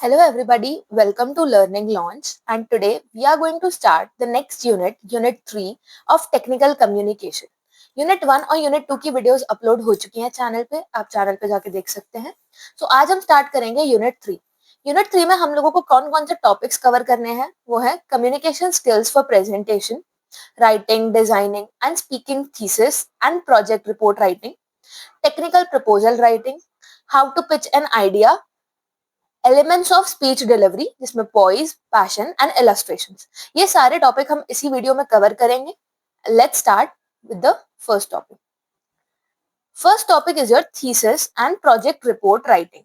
Hello everybody, welcome to Learning Launch and today we are going to start the next unit, Unit 3 of Technical Communication. Unit 1 और unit 2 की videos upload हो चुकी हैं channel पे, आप channel पे जाके देख सकते हैं। सो आज हम स्टार्ट करेंगे यूनिट 3। यूनिट 3 में हम लोगों को कौन कौन से टॉपिक्स कवर करने हैं, वो है communication skills for presentation, writing, designing and speaking thesis and project report writing, technical proposal writing, how to pitch an idea, elements of speech delivery जिसमें पॉइज, पैशन एंड इलस्ट्रेशंस। ये सारे topic हम इसी video में cover करेंगे। Let's start with the first topic. First topic is your thesis and project report writing.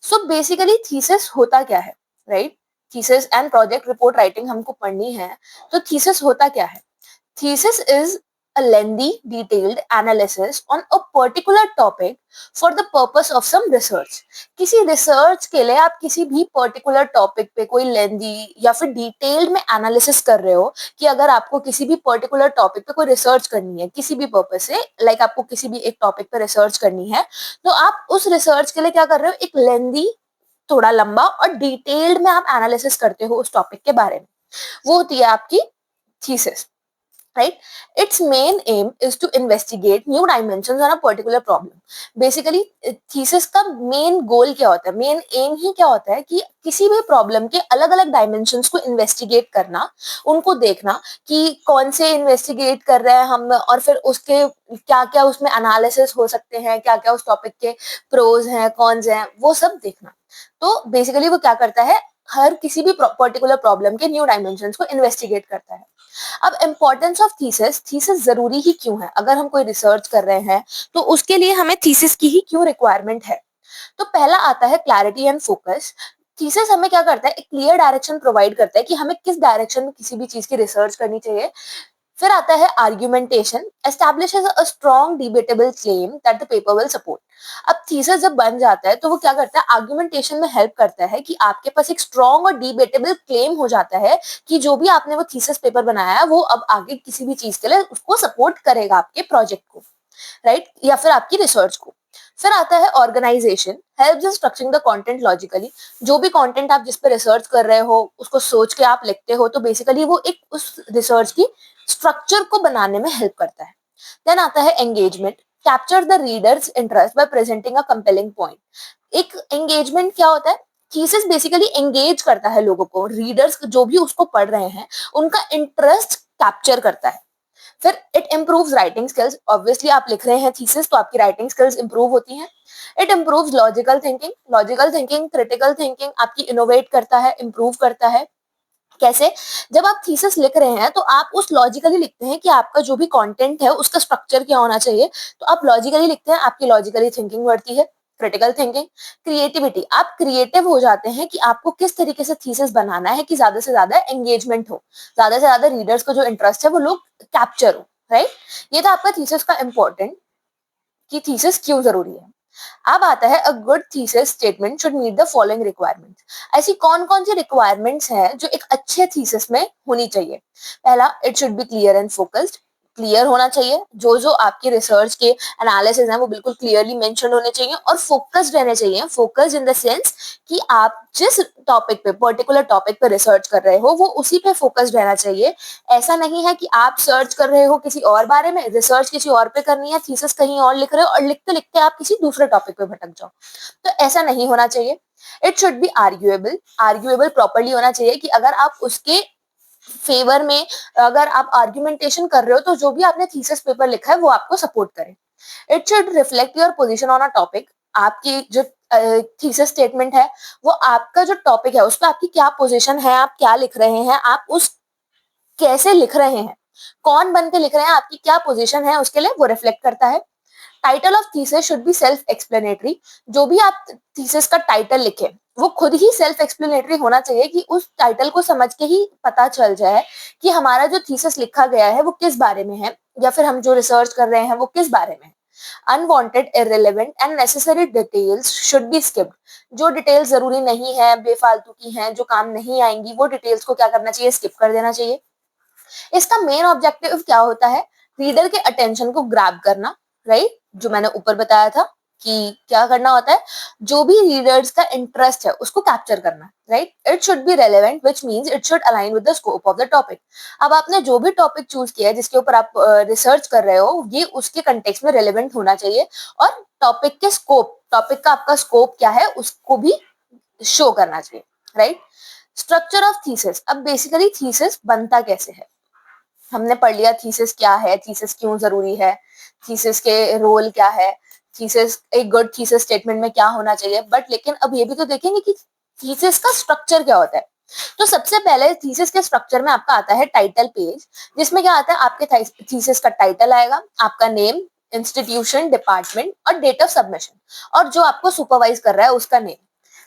So basically thesis होता क्या है, right? Thesis and project report writing हमको पढ़नी है, तो थीसिस होता क्या है? Thesis is a lengthy, detailed analysis on a particular topic for the purpose of some research. किसी रिसर्च के लिए आप किसी भी पर्टिकुलर टॉपिक पे कोई लेंदी या फिर डिटेल्ड में एनालिसिस कर रहे हो कि अगर आपको किसी भी पर्टिकुलर टॉपिक पे कोई रिसर्च करनी है किसी भी पर्पस से, लाइक आपको किसी भी एक टॉपिक पे रिसर्च करनी है, तो आप उस रिसर्च के लिए क्या कर रहे हो, एक लेंदी, थोड़ा लंबा और डिटेल्ड में आप एनालिसिस करते हो उस टॉपिक के बारे में। वो होती है आपकी thesis, right? Its main aim is to investigate new dimensions on a particular problem. Basically, thesis का main goal क्या होता है, main aim ही क्या होता है कि किसी भी problem के अलग अलग dimensions को investigate करना, उनको देखना कि कौन से investigate कर रहे हैं हम, और फिर उसके क्या क्या उसमें analysis हो सकते हैं, क्या क्या उस topic के pros हैं, cons हैं, वो सब देखना। तो basically वो क्या करता है, हर किसी भी पर्टिकुलर प्रॉब्लम के न्यू डायमेंशंस को इन्वेस्टिगेट करता है। अब इम्पोर्टेंस ऑफ थीसिस, थीसिस जरूरी ही क्यों है? अगर हम कोई रिसर्च कर रहे हैं तो उसके लिए हमें थीसिस की ही क्यों रिक्वायरमेंट है? तो पहला आता है क्लैरिटी एंड फोकस। थीसिस हमें क्या करता है, एक क्लियर डायरेक्शन प्रोवाइड करता है कि हमें किस डायरेक्शन में किसी भी चीज की रिसर्च करनी चाहिए। फिर आता है argumentation, establishes a strong debatable claim that the paper will support. अब थीसिस जब बन जाता है तो वो क्या करता है, आर्ग्यूमेंटेशन में हेल्प करता है कि आपके पास एक स्ट्रॉन्ग और डिबेटेबल क्लेम हो जाता है कि जो भी आपने वो थीसिस पेपर बनाया है वो अब आगे किसी भी चीज के लिए उसको सपोर्ट करेगा, आपके प्रोजेक्ट को, राइट, या फिर आपकी रिसर्च को। फिर आता है organisation, helps in structuring the content logically. जो भी कंटेंट आप जिस पे रिसर्च कर रहे हो उसको सोच के आप लिखते हो, तो बेसिकली वो एक उस रिसर्च की स्ट्रक्चर को बनाने में हेल्प करता है। देन आता है engagement, capture the readers interest by presenting a compelling point. एक एंगेजमेंट क्या होता है, थीसिस बेसिकली एंगेज करता है लोगों को, रीडर्स जो भी उसको पढ़ रहे हैं उनका इंटरेस्ट कैप्चर करता है। फिर it improves writing skills, obviously आप लिख रहे हैं थीसिस तो आपकी राइटिंग स्किल्स इंप्रूव होती हैं। It improves logical thinking, critical thinking आपकी इनोवेट करता है, इंप्रूव करता है। कैसे? जब आप थीसिस लिख रहे हैं तो आप उस लॉजिकली लिखते हैं कि आपका जो भी कंटेंट है उसका स्ट्रक्चर क्या होना चाहिए, तो आप लॉजिकली लिखते हैं, आपकी लॉजिकली थिंकिंग बढ़ती है। क्रिटिकल थिंकिंग, क्रिएटिविटी, आप क्रिएटिव हो जाते हैं कि आपको किस तरीके से थीसिस बनाना है कि ज्यादा से ज्यादा एंगेजमेंट हो, ज्यादा से ज्यादा रीडर्स को जो इंटरेस्ट है वो लोग कैप्चर हो, राइट? ये था आपका थीसिस का इंपॉर्टेंट, कि थीसिस क्यों जरूरी है। अब आता है a good thesis statement should meet the following requirements. ऐसी कौन कौन सी रिक्वायरमेंट्स हैं जो एक अच्छे थीसिस में होनी चाहिए? पहला, it should be clear and focused. Clear होना चाहिए, जो जो आपकी रिसर्च के एनालिसिस हैं वो बिल्कुल क्लियरली मेंशन होने चाहिए और फोकस्ड रहने चाहिए। फोकस्ड इन द सेंस कि आप जिस टॉपिक पे, पर्टिकुलर टॉपिक पे रिसर्च कर रहे हो वो उसी पे फोकस्ड रहना चाहिए। ऐसा नहीं है कि आप सर्च कर रहे हो किसी और बारे में, रिसर्च किसी और पे करनी है, थीसिस कहीं और लिख रहे हो और लिखते लिखते आप किसी दूसरे टॉपिक पे भटक जाओ, तो ऐसा नहीं होना चाहिए। It should be arguable, arguable properly होना चाहिए कि अगर आप उसके फेवर में, अगर आप आर्ग्यूमेंटेशन कर रहे हो तो जो भी आपने थीसिस पेपर लिखा है वो आपको सपोर्ट करे। It should reflect your position on a topic. आपकी जो थीसिस स्टेटमेंट है वो आपका जो टॉपिक है उस पर आपकी क्या पोजीशन है, आप क्या लिख रहे हैं, आप उस कैसे लिख रहे हैं, कौन बन के लिख रहे हैं, आपकी क्या पोजीशन है, उसके लिए वो रिफ्लेक्ट करता है। Title of thesis should be self explanatory. जो भी आप थीसिस का टाइटल लिखे वो खुद ही सेल्फ एक्सप्लेनेटरी होना चाहिए, कि उस टाइटल को समझ के ही पता चल जाए कि हमारा जो थीसिस लिखा गया है वो किस बारे में है, या फिर हम जो रिसर्च कर रहे हैं वो किस बारे में है। Unwanted, irrelevant and necessary details should be skipped. जो डिटेल्स जरूरी नहीं है, बेफालतू की हैं, जो काम नहीं आएंगी, वो डिटेल्स को क्या करना चाहिए, स्किप कर देना चाहिए। इसका मेन ऑब्जेक्टिव क्या होता है, रीडर के अटेंशन को ग्रैब करना, राइट? जो मैंने ऊपर बताया था कि क्या करना होता है, जो भी रीडर्स का इंटरेस्ट है उसको कैप्चर करना, right. It should be relevant which means it should align with the scope of the topic. अब आपने जो भी टॉपिक चूज किया है जिसके ऊपर आप रिसर्च कर रहे हो, ये उसके कंटेक्स्ट में रेलेवेंट होना चाहिए और टॉपिक के स्कोप, टॉपिक का आपका स्कोप क्या है उसको भी शो करना चाहिए, राइट। Structure of thesis. अब बेसिकली थीसिस बनता कैसे है, हमने पढ़ लिया थीसिस क्या है, थीसिस क्यों जरूरी है, थीसिस के रोल क्या है, थीसिस, एक गुड थीसिस स्टेटमेंट में क्या होना चाहिए, बट लेकिन अब ये भी तो देखेंगे कि थीसिस का स्ट्रक्चर क्या होता है। तो सबसे पहले थीसिस के स्ट्रक्चर में आपका आता है टाइटल पेज, जिसमें क्या आता है, आपके थीसिस का टाइटल आएगा, आपका नेम, इंस्टीट्यूशन, डिपार्टमेंट और डेट ऑफ सबमिशन, और जो आपको सुपरवाइज कर रहा है उसका नेम।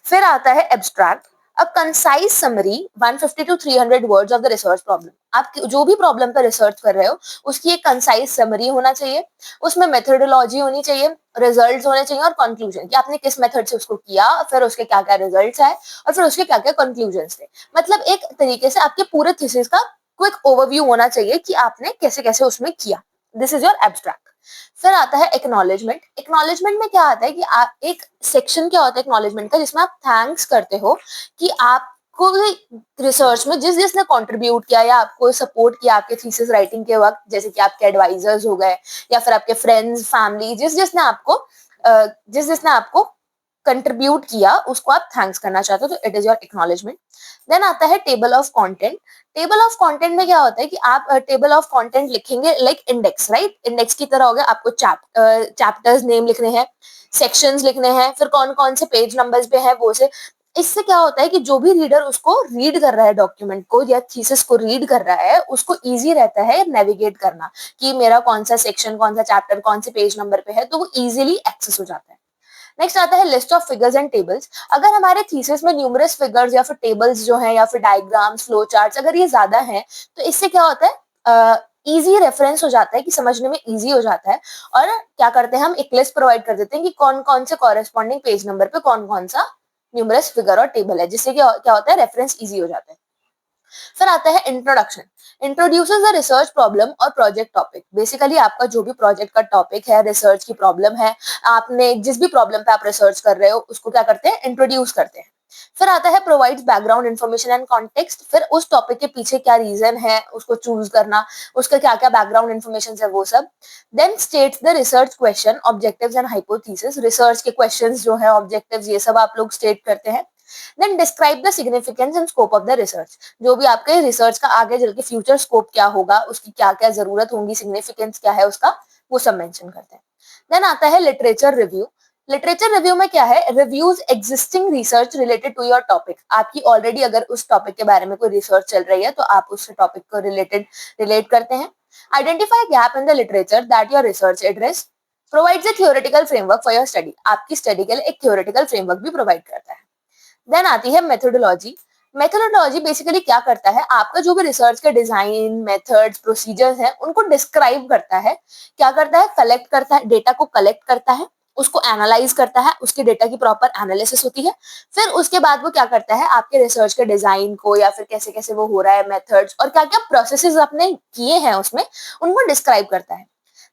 फिर आता है abstract, a concise summary 150 to 300 words of the research problem. आप जो भी प्रॉब्लम पर रिसर्च कर रहे हो उसकी एक कंसाइज समरी होना चाहिए, उसमें मेथोडोलॉजी होनी चाहिए, रिजल्ट्स होने चाहिए और कंक्लूजन, कि आपने किस मेथड से उसको किया, फिर उसके क्या क्या रिजल्ट्स आए और फिर उसके क्या क्या कंक्लूजन्स थे। मतलब एक तरीके से आपके पूरे थीसिस का क्विक ओवरव्यू होना चाहिए कि आपने कैसे कैसे उसमें किया। This is your abstract. फिर आता है एक्नॉलेजमेंट। एक्नॉलेजमेंट में क्या आता है कि आप एक सेक्शन क्या होता है एक्नॉलेजमेंट का, जिसमें आप थैंक्स करते हो कि आपको रिसर्च में जिस जिसने कंट्रीब्यूट किया या आपको सपोर्ट किया आपके थीसिस राइटिंग के वक्त, जैसे कि आपके एडवाइजर्स हो गए या फिर आपके फ्रेंड्स, फैमिली, जिस जिसने आपको कंट्रीब्यूट किया उसको आप थैंक्स करना चाहते हो, तो it is your acknowledgement. Then आता है table of content. Table of content में क्या होता है कि आप टेबल ऑफ कंटेंट लिखेंगे लाइक इंडेक्स, राइट। इंडेक्स की तरह हो गया, आपको चैप्टर्स नेम लिखने हैं, सेक्शंस लिखने हैं, फिर कौन कौन से पेज नंबर्स पे है वो से। इससे क्या होता है कि जो भी रीडर उसको रीड कर रहा है, डॉक्यूमेंट को या थीसिस को रीड कर रहा है, उसको इजी रहता है नेविगेट करना कि मेरा कौन सा सेक्शन, कौन सा चैप्टर, कौन से पेज नंबर पे है, तो वो इजीली एक्सेस हो जाता है। नेक्स्ट आता है list of figures and tables. अगर हमारे थीसिस में न्यूमरस फिगर्स या फिर टेबल्स जो है या फिर डायग्राम्स, फ्लो चार्ट्स अगर ये ज्यादा है, तो इससे क्या होता है, इजी रेफरेंस हो जाता है कि समझने में इजी हो जाता है। और क्या करते हैं, हम एक लिस्ट प्रोवाइड कर देते हैं कि कौन कौन से कॉरेस्पॉन्डिंग पेज नंबर पे कौन कौन सा न्यूमरस फिगर और टेबल है, जिससे क्या होता है, रेफरेंस इजी हो जाता है। फिर आता है introduction. Introduces the research problem और प्रोजेक्ट टॉपिक। बेसिकली आपका जो भी प्रोजेक्ट का टॉपिक है, रिसर्च की प्रॉब्लम है, आपने जिस भी प्रॉब्लम पे आप रिसर्च कर रहे हो उसको क्या करते हैं, इंट्रोड्यूस करते हैं। फिर आता है provides background information and context. फिर उस टॉपिक के पीछे क्या रीजन है उसको चूज करना, उसका क्या क्या बैकग्राउंड इन्फॉर्मेशन है वो सब। Then states the research question, objectives and hypothesis. Research के क्वेश्चंस जो है, ऑब्जेक्टिव्स, ये सब आप लोग स्टेट करते हैं। Then describe the significance and scope of the research. जो भी आपके रिसर्च का आगे चल के फ्यूचर स्कोप क्या होगा, उसकी क्या क्या जरूरत होगी, सिग्निफिकेंस क्या है उसका, वो सब मेंशन करते हैं। देन आता है लिटरेचर रिव्यू। लिटरेचर रिव्यू में क्या है, reviews existing research related to your topic. आपकी ऑलरेडी अगर उस टॉपिक के बारे में कोई रिसर्च चल रही है तो आप उस टॉपिक को रिलेट करते हैं। Identify gap in the literature that your research address. Provides a theoretical framework for your study. आपकी स्टडी के लिए एक थियोरेटिकल फ्रेमवर्क भी प्रोवाइड करता है। देन आती है मेथोडोलॉजी। मेथोडोलॉजी बेसिकली क्या करता है, आपका जो भी रिसर्च के डिजाइन, मेथड्स, प्रोसीजर्स है उनको डिस्क्राइब करता है। क्या करता है, कलेक्ट करता है, डेटा को कलेक्ट करता है, उसको एनालाइज करता है, उसके डेटा की प्रॉपर एनालिसिस होती है। फिर उसके बाद वो क्या करता है, आपके रिसर्च के डिजाइन को या फिर कैसे कैसे वो हो रहा है, मेथड्स और क्या क्या प्रोसेसेस आपने किए हैं उसमें, उनको डिस्क्राइब करता है।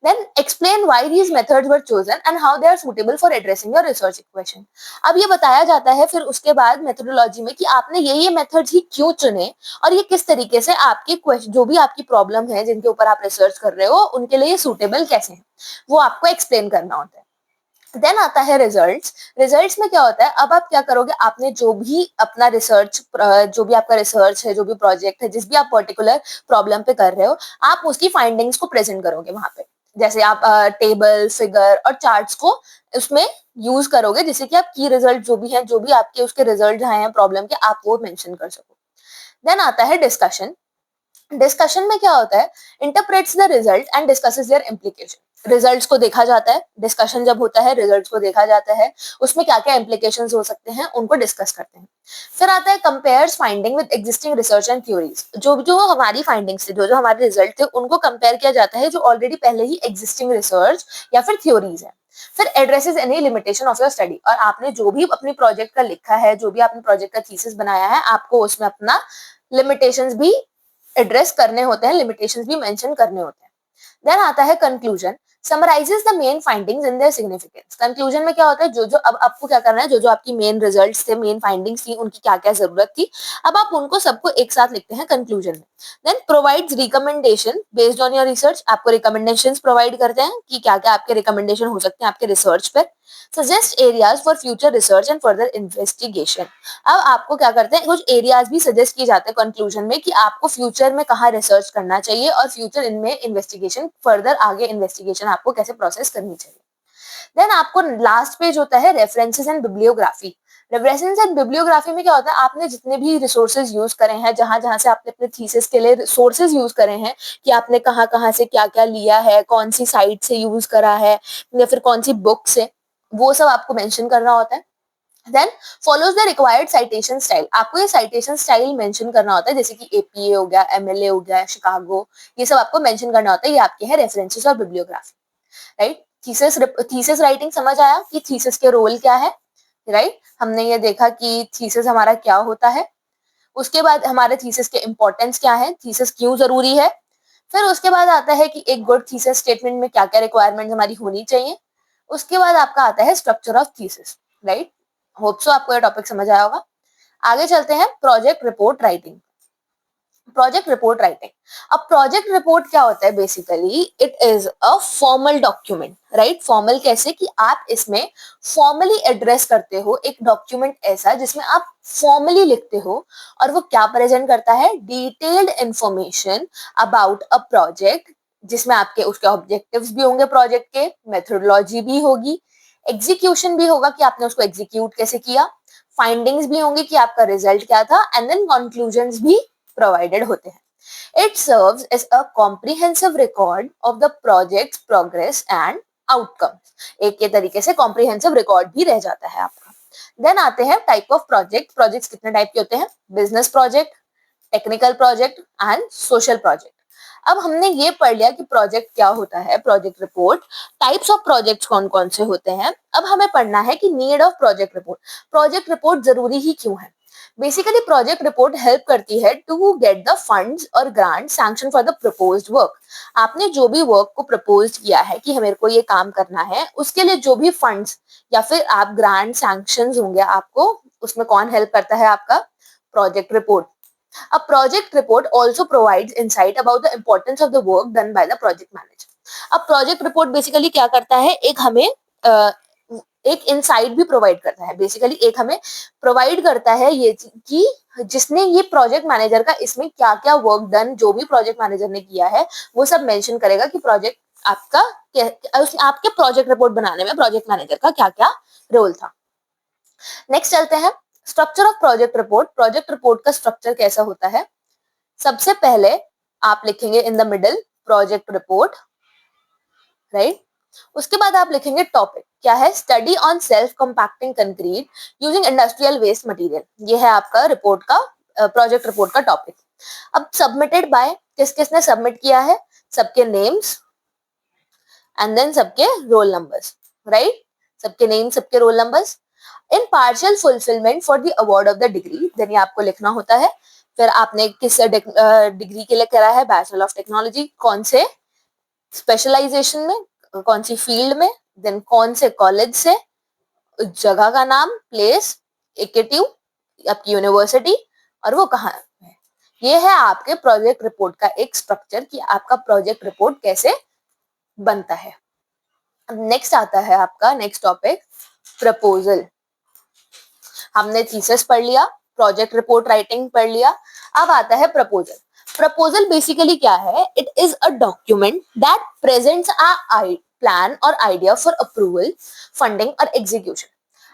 Then explain why these methods were chosen and how they are suitable for addressing your research equation. अब ये बताया जाता है फिर उसके बाद मेथोडोलॉजी में कि आपने ये मेथड्स ही क्यों चुने और ये किस तरीके से आपके क्वेश्चन, जो भी आपकी प्रॉब्लम है जिनके ऊपर आप रिसर्च कर रहे हो, उनके लिए सूटेबल कैसे हैं, वो आपको एक्सप्लेन करना होता है। देन आता है रिजल्ट्स। रिजल्ट्स में क्या होता है, अब आप क्या करोगे, आपने जो भी अपना रिसर्च, जो भी आपका रिसर्च है, जो भी प्रोजेक्ट है, जिस भी आप पर्टिकुलर प्रॉब्लम पे कर रहे हो, आप उसकी फाइंडिंग्स को प्रेजेंट करोगे वहां पे। जैसे आप टेबल, फिगर और चार्ट्स को उसमें यूज करोगे, जिससे कि आप की रिजल्ट जो भी है, जो भी आपके उसके रिजल्ट आए हैं प्रॉब्लम के, आप वो मेंशन कर सको। देन आता है डिस्कशन। डिस्कशन में क्या होता है, interprets the result and discusses their implication. Results को देखा जाता है, डिस्कशन जब होता है रिजल्ट्स को देखा जाता है, उसमें क्या क्या इम्प्लीकेशंस हो सकते हैं उनको डिस्कस करते हैं। फिर आता है compares finding with existing research and theories. जो जो हमारी फाइंडिंग्स थे, जो जो हमारे रिजल्ट थे, उनको कंपेयर किया जाता है जो ऑलरेडी पहले ही एग्जिस्टिंग रिसर्च या फिर थ्योरीज है। फिर addresses any limitation of your study. और आपने जो भी अपने प्रोजेक्ट का लिखा है, जो भी आपने प्रोजेक्ट का थीसिस बनाया है, आपको उसमें अपना लिमिटेशंस भी एड्रेस करने होते हैं, लिमिटेशंस भी मेंशन करने होते हैं। देन आता है conclusion. Summarises the main findings in their significance. Conclusion में क्या होता है, जो जो अब आपको क्या करना है, जो जो आपकी मेन रिजल्ट्स थे, मेन फाइंडिंग्स थी, उनकी क्या क्या जरूरत थी, अब आप उनको सबको एक साथ लिखते हैं कंक्लूजन में। Then provides recommendation based on your research, आपको रिकमेंडेशंस प्रोवाइड करते हैं कि क्या क्या आपके रिकमेंडेशन हो सकते हैं आपके रिसर्च पर। Suggest areas for future research and further investigation, अब आपको क्या करते हैं, कुछ एरियाज भी सजेस्ट किए जाते हैं कंक्लूजन में कि आपको फ्यूचर में कहाँ रिसर्च करना चाहिए और फ्यूचर इनमें इन्वेस्टिगेशन, फर्दर आगे इन्वेस्टिगेशन आपको कैसे प्रोसेस करनी चाहिए। देन आपको लास्ट पेज होता है references and bibliography. References and bibliography में क्या होता है, आपने जितने भी रिसोर्सेज यूज करे हैं, जहां जहां से आपने अपने थीसिस के लिए रिसोर्सेज यूज करे हैं, कि आपने कहाँ कहाँ से क्या क्या लिया है, कौन सी साइट से यूज करा है या फिर कौन सी बुक से, वो सब आपको मेंशन करना होता है। Then follows the required citation style, आपको ये साइटेशन स्टाइल मेंशन करना होता है, जैसे कि एपीए हो गया, एमएलए हो गया, शिकागो, ये सब आपको मेंशन करना होता है। ये आपके हैं रेफरेंसेस और बिब्लियोग्राफी, राइट। थीसिस राइटिंग समझ आया कि थीसिस के रोल क्या है, राइट। हमने ये देखा कि थीसिस हमारा क्या होता है, उसके बाद हमारे थीसिस के इंपॉर्टेंस क्या है, थीसिस क्यों जरूरी है, फिर उसके बाद आता है कि एक गुड थीसिस स्टेटमेंट में क्या क्या रिक्वायरमेंट हमारी होनी चाहिए, उसके बाद आपका आता है structure of thesis, right. Hope so आपको ये टॉपिक समझ आया होगा। आगे चलते हैं project report writing. Project report writing, अब प्रोजेक्ट रिपोर्ट क्या होता है, basically it is a formal document, right. Formal कैसे, कि आप इसमें फॉर्मली एड्रेस करते हो एक डॉक्यूमेंट ऐसा जिसमें आप फॉर्मली लिखते हो, और वो क्या प्रेजेंट करता है, detailed information about a project, जिसमें आपके उसके ऑब्जेक्टिव्स भी होंगे, प्रोजेक्ट के मेथोडोलॉजी भी होगी, एग्जीक्यूशन भी होगा कि आपने उसको एग्जीक्यूट कैसे किया, फाइंडिंग्स भी होंगी कि आपका रिजल्ट क्या था, एंड देन कंक्लूजन्स भी प्रोवाइडेड होते हैं। It serves as a comprehensive record of the project's progress and outcomes. एक ये तरीके से comprehensive record भी रह जाता है आपका। Then आते हैं type of project. Projects कितने टाइप के होते हैं, business project, technical project and social project. अब हमने ये पढ़ लिया कि प्रोजेक्ट क्या होता है, project report, types of projects कौन कौन से होते हैं। अब हमें पढ़ना है कि need of project report, project report जरूरी ही क्यों है। बेसिकली प्रोजेक्ट रिपोर्ट हेल्प करती है टू गेट द फंड्स और grant sanction for the proposed work. आपने जो भी वर्क को प्रपोज किया है कि मेरे को ये काम करना है, उसके लिए जो भी फंड्स या फिर आप ग्रांट सैंक्शन होंगे आपको, उसमें कौन हेल्प करता है, आपका project report. A project report also provides insight about the importance of the work done by the project manager. अब प्रोजेक्ट रिपोर्ट बेसिकली क्या करता है, एक हमें एक इंसाइट भी प्रोवाइड करता है, बेसिकली एक हमें प्रोवाइड करता है ये कि जिसने ये प्रोजेक्ट मैनेजर का इसमें क्या क्या वर्क डन, जो भी प्रोजेक्ट मैनेजर ने किया है वो सब मेंशन करेगा कि प्रोजेक्ट आपका आपके प्रोजेक्ट रिपोर्ट बनाने में प्रोजेक्ट मैनेजर का क्या क्या रोल था। नेक्स्ट चलते हैं structure of project report. Project report का स्ट्रक्चर कैसा होता है, सबसे पहले आप लिखेंगे in the middle project report, right. उसके बाद आप लिखेंगे टॉपिक क्या है, study on self compacting concrete using industrial waste material, ये है आपका रिपोर्ट का प्रोजेक्ट रिपोर्ट का टॉपिक। अब सबमिटेड बाय, किस किसने सबमिट किया है, सबके नेम्स एंड देन सबके रोल नंबर्स, राइट। सबके नेम, सबके roll numbers. In partial fulfilment for the award of the degree, then ये आपको लिखना होता है। फिर आपने किस डिग्री के लिए करा है, बैचलर ऑफ टेक्नोलॉजी, कौन से स्पेशलाइजेशन में, कौन सी फील्ड में, देन कौन से कॉलेज से, जगह का नाम, प्लेस, एकेटिव, आपकी यूनिवर्सिटी, और वो कहाँ है। ये है आपके प्रोजेक्ट रिपोर्ट का एक स्ट्रक्चर कि आपका प्रोजेक्ट रिपोर्ट कैसे बनता है। नेक्स्ट आता है आपका नेक्स्ट टॉपिक प्रपोजल। हमने थीसिस पढ़ लिया, प्रोजेक्ट रिपोर्ट राइटिंग पढ़ लिया, अब आता है प्रपोजल। प्रपोजल बेसिकली क्या है, it is a document that presents a plan और आइडिया फॉर अप्रूवल, फंडिंग और एग्जीक्यूशन।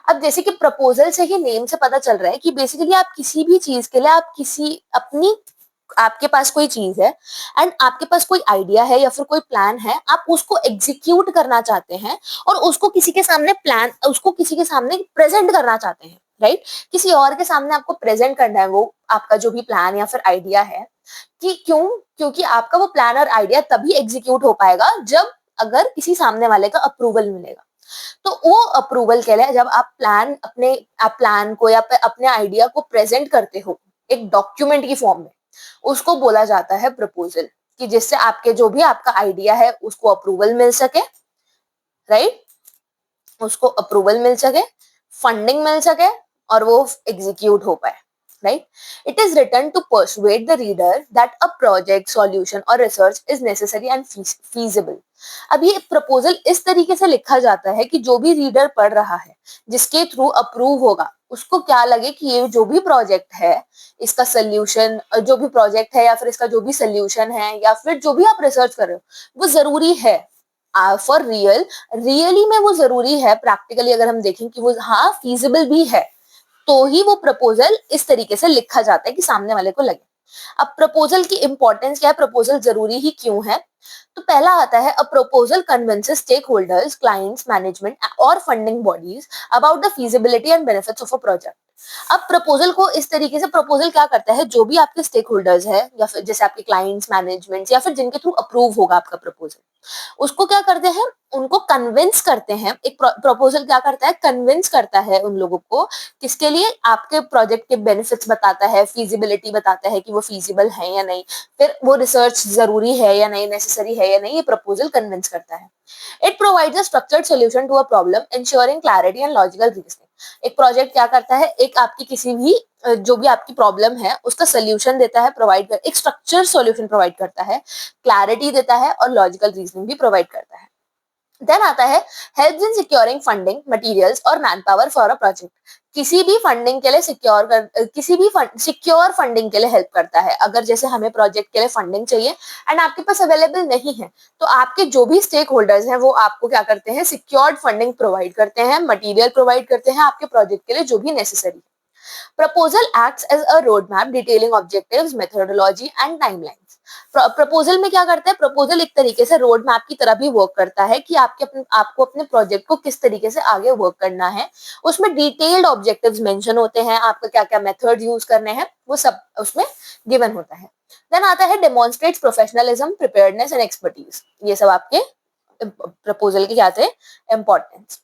अब जैसे कि प्रपोजल से ही नेम से पता चल रहा है कि बेसिकली आप किसी भी चीज के लिए, आप किसी अपनी, आपके पास कोई चीज है एंड आपके पास कोई आइडिया है या फिर कोई प्लान है, आप उसको एग्जीक्यूट करना चाहते हैं और उसको किसी के सामने प्लान, उसको किसी के सामने प्रेजेंट करना चाहते हैं, राइट। किसी और के सामने आपको प्रेजेंट करना है वो आपका जो भी प्लान या फिर आइडिया है, कि क्यों, क्योंकि आपका वो प्लान और आइडिया तभी एग्जीक्यूट हो पाएगा जब अगर किसी सामने वाले का अप्रूवल मिलेगा। तो वो अप्रूवल के लिए जब आप प्लान, अपने आप प्लान को या अपने आइडिया को प्रेजेंट करते हो एक डॉक्यूमेंट की फॉर्म में, उसको बोला जाता है प्रपोजल, कि जिससे आपके जो भी आपका आइडिया है उसको अप्रूवल मिल सके राइट, उसको अप्रूवल मिल सके, फंडिंग मिल सके और वो एग्जीक्यूट हो पाए, right? It is written to persuade the reader that a project, solution or research is necessary and feasible. अब ये प्रपोजल इस तरीके से लिखा जाता है कि जो भी रीडर पढ़ रहा है, जिसके थ्रू अप्रूव होगा, उसको क्या लगे कि ये जो भी प्रोजेक्ट है, इसका सोल्यूशन, जो भी प्रोजेक्ट है या फिर इसका जो भी सोल्यूशन है या फिर जो भी आप रिसर्च कर रहे हो, वो जरूरी है फॉर रियल, रियली में वो जरूरी है, प्रैक्टिकली अगर हम देखें कि वो हाँ फीजिबल भी है, तो ही वो प्रपोजल इस तरीके से लिखा जाता है कि सामने वाले को लगे। अब प्रपोजल की इंपॉर्टेंस क्या है, प्रपोजल जरूरी ही क्यों है? तो पहला आता है, a proposal convinces stakeholders, clients, management और funding bodies about the feasibility and benefits of a project. अब प्रपोजल को इस तरीके से, प्रपोजल क्या करता है, जो भी आपके स्टेक होल्डर्स है या फिर जैसे आपके क्लाइंट्स, मैनेजमेंट या फिर जिनके थ्रू अप्रूव होगा आपका प्रपोजल, उसको क्या करते हैं, उनको कन्विंस करते हैं। एक प्रपोजल क्या करता है, कन्विंस करता है उन लोगों को, किसके लिए, आपके प्रोजेक्ट के बेनिफिट्स बताता है, फीजिबिलिटी बताता है कि वो फीजिबल है या नहीं, फिर वो रिसर्च जरूरी है या नहीं, नेसेसरी है या नहीं, ये प्रपोजल कन्विंस करता है। It provides a structured solution to a problem ensuring clarity and logical reasoning. एक प्रोजेक्ट क्या करता है, एक आपकी किसी भी जो भी आपकी प्रॉब्लम है उसका सोल्यूशन देता है, प्रोवाइड कर, एक स्ट्रक्चर सॉल्यूशन प्रोवाइड करता है, क्लैरिटी देता है और लॉजिकल रीजनिंग भी प्रोवाइड करता है। देन आता है, helps in securing funding, materials और मैनपावर फॉर अ प्रोजेक्ट। किसी भी फंडिंग के लिए किसी भी सिक्योर फंडिंग के लिए हेल्प करता है। अगर जैसे हमें प्रोजेक्ट के लिए फंडिंग चाहिए एंड आपके पास अवेलेबल नहीं है, तो आपके जो भी स्टेक होल्डर्स हैं वो आपको क्या करते हैं, सिक्योर्ड फंडिंग प्रोवाइड करते हैं, मटेरियल प्रोवाइड करते हैं आपके प्रोजेक्ट के लिए जो भी नेसेसरी है। Proposal acts as a roadmap detailing objectives, methodology and timelines. Proposal में क्या करता है, प्रपोजल एक तरीके से रोड मैप की तरह भी वर्क करता है कि आपको अपने प्रोजेक्ट को किस तरीके से आगे वर्क करना है। उसमें डिटेल्ड ऑब्जेक्टिव्स मेंशन होते हैं, आपका क्या क्या मेथड यूज करने हैं वो सब उसमें गिवन होता है। देन आता है, demonstrates professionalism, preparedness and expertise. ये सब आपके प्रपोजल के क्या थे, इंपॉर्टेंस।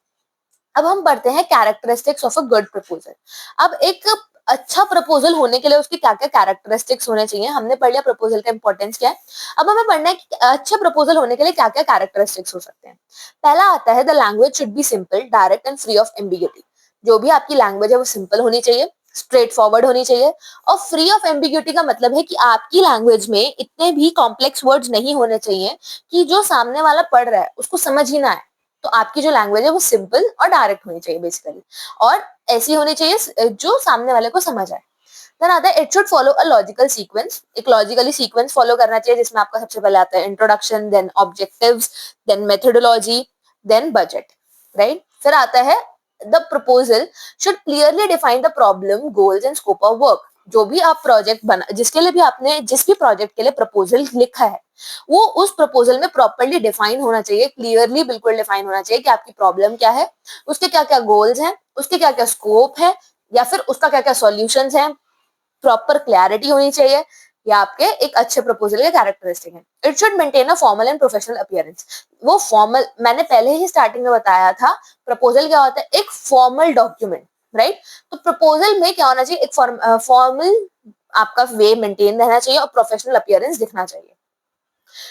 अब हम बढ़ते हैं characteristics of a good proposal. अब एक अच्छा प्रपोजल होने के लिए उसके क्या क्या कैरेक्टरिस्टिक्स होने चाहिए, हमने पढ़ लिया प्रपोजल का इंपॉर्टेंस क्या है। अब हमें पढ़ना है कि अच्छे प्रपोजल होने के लिए क्या क्या कैरेक्टरिस्टिक्स हो सकते हैं। पहला आता है, the language should be simple, direct and free of ambiguity. जो भी आपकी लैंग्वेज है वो सिंपल होनी चाहिए, स्ट्रेट फॉरवर्ड होनी चाहिए और फ्री ऑफ एम्बिग्यूटी का मतलब है कि आपकी लैंग्वेज में इतने भी कॉम्प्लेक्स वर्ड्स नहीं होने चाहिए कि जो सामने वाला पढ़ रहा है उसको समझ ही ना आए। तो आपकी जो लैंग्वेज है वो सिंपल और डायरेक्ट होनी चाहिए बेसिकली, और ऐसी होनी चाहिए जो सामने वाले को समझ आए। देन आता है, it should follow a logical sequence. एक लॉजिकली सीक्वेंस फॉलो करना चाहिए जिसमें आपका सबसे पहले आता है introduction, then objectives, then methodology, then budget, right. फिर आता है, the proposal should clearly define the problem, goals and scope of work. जो भी आप प्रोजेक्ट बना, जिसके लिए भी आपने जिस भी प्रोजेक्ट के लिए प्रपोजल लिखा है, वो उस प्रपोजल में प्रॉपर्ली डिफाइन होना चाहिए, क्लियरली बिल्कुल डिफाइन होना चाहिए कि आपकी प्रॉब्लम क्या है, उसके क्या क्या गोल्स हैं, उसके क्या क्या स्कोप है या फिर उसका क्या क्या सॉल्यूशंस हैं। प्रॉपर क्लैरिटी होनी चाहिए, या आपके एक अच्छे प्रपोजल के कैरेक्टरिस्टिक है। It should maintain a formal and professional appearance. वो फॉर्मल, मैंने पहले ही स्टार्टिंग में बताया था, प्रपोजल क्या होता है, एक फॉर्मल डॉक्यूमेंट, राइट। तो प्रपोजल में क्या होना चाहिए, एक फॉर्मल आपका वे मेंटेन रहना चाहिए और प्रोफेशनल अपीयरेंस दिखना चाहिए।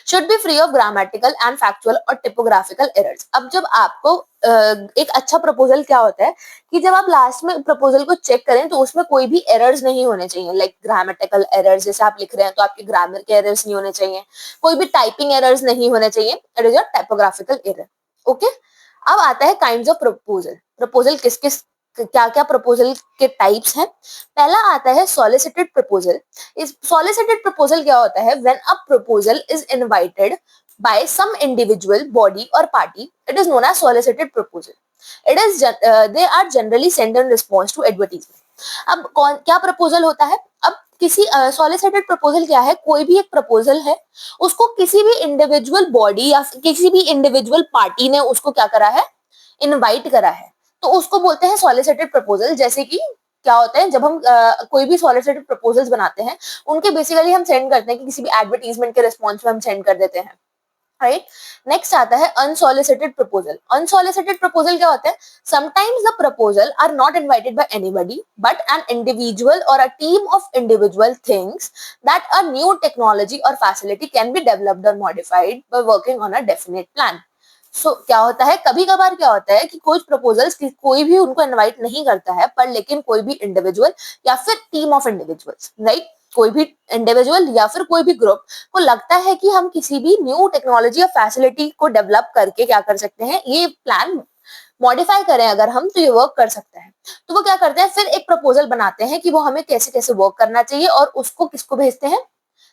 Should be free of grammatical and factual और टिपोग्राफिकल एरर्स। अब जब आपको एक अच्छा प्रपोजल क्या होता है कि जब आप लास्ट में प्रपोजल को चेक करें तो उसमें कोई भी एरर्स नहीं होने चाहिए, लाइक ग्रामेटिकल एरर्स, जैसे आप लिख रहे हैं तो आपके ग्रामर के एरर्स नहीं होने चाहिए, कोई भी टाइपिंग एरर्स नहीं होने चाहिए, it is a typographical error. Okay, अब आता है काइंड्स ऑफ प्रपोजल। प्रपोजल किस किस क्या क्या प्रपोजल के टाइप्स हैं। पहला आता है सॉलिसिटेड प्रपोजल। इस सॉलिसिटेड प्रपोजल क्या होता है, when a proposal is invited by some individual, body or party, it is known as solicited proposal. It is they are generally sent in response to advertisement. अब कौन क्या proposal होता है, अब किसी सॉलिसिटेड प्रपोजल क्या है, कोई भी एक प्रपोजल है, उसको किसी भी इंडिविजुअल बॉडी या किसी भी इंडिविजुअल पार्टी ने उसको क्या करा है, इनवाइट करा है, तो उसको बोलते हैं सॉलिसिटेड प्रपोजल। जैसे कि क्या होता है, जब हम कोई भी सॉलिसिटेड प्रपोजल्स बनाते हैं, उनके बेसिकली हम सेंड करते हैं कि किसी भी एडवर्टीजमेंट के रिस्पॉन्स में हम सेंड कर देते हैं, राइट। नेक्स्ट आता है अनसॉलिसिटेड प्रपोजल। अनसॉलिसिटेड प्रपोजल क्या होता है, sometimes the proposal are not invited by anybody but an individual or a team of individual things that a new technology or facility can be developed or modified by working on a definite plan. क्या होता है, कभी कभार क्या होता है कि कुछ प्रपोजल्स कोई भी उनको इनवाइट नहीं करता है, पर लेकिन कोई भी इंडिविजुअल या फिर टीम ऑफ इंडिविजुअल्स, राइट, कोई भी इंडिविजुअल या फिर कोई भी ग्रुप को लगता है कि हम किसी भी न्यू टेक्नोलॉजी या फैसिलिटी को डेवलप करके क्या कर सकते हैं, ये प्लान मॉडिफाई करें अगर हम, तो ये वर्क कर सकता है। तो वो क्या करते हैं, फिर एक प्रपोजल बनाते हैं कि वो हमें कैसे कैसे वर्क करना चाहिए, और उसको किसको भेजते हैं,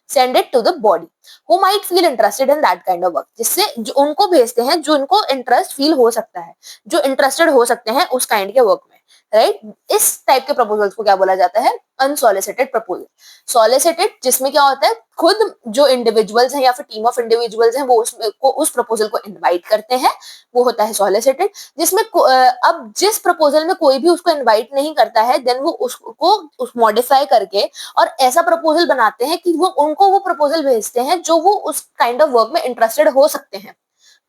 send it to the body who might feel interested in that kind of work, जिससे जो उनको भेजते हैं जो उनको इंटरेस्ट फील हो सकता है, जो इंटरेस्टेड हो सकते हैं उस काइंड के वर्क में, राइट। इस टाइप के प्रपोजल्स को क्या बोला जाता है, अनसॉलिसिटेड प्रपोजल। सॉलिसिटेड जिसमें क्या होता है, खुद जो इंडिविजुअल्स हैं या फिर टीम ऑफ इंडिविजुअल्स हैं वो उस प्रपोजल को इनवाइट करते हैं, वो होता है सॉलिसिटेड। जिसमें अब जिस प्रपोजल में कोई भी उसको इनवाइट नहीं करता है, देन वो उसको उस मॉडिफाई करके और ऐसा प्रपोजल बनाते हैं कि वो उनको वो प्रपोजल भेजते हैं जो वो उस काइंड ऑफ वर्क में इंटरेस्टेड हो सकते हैं,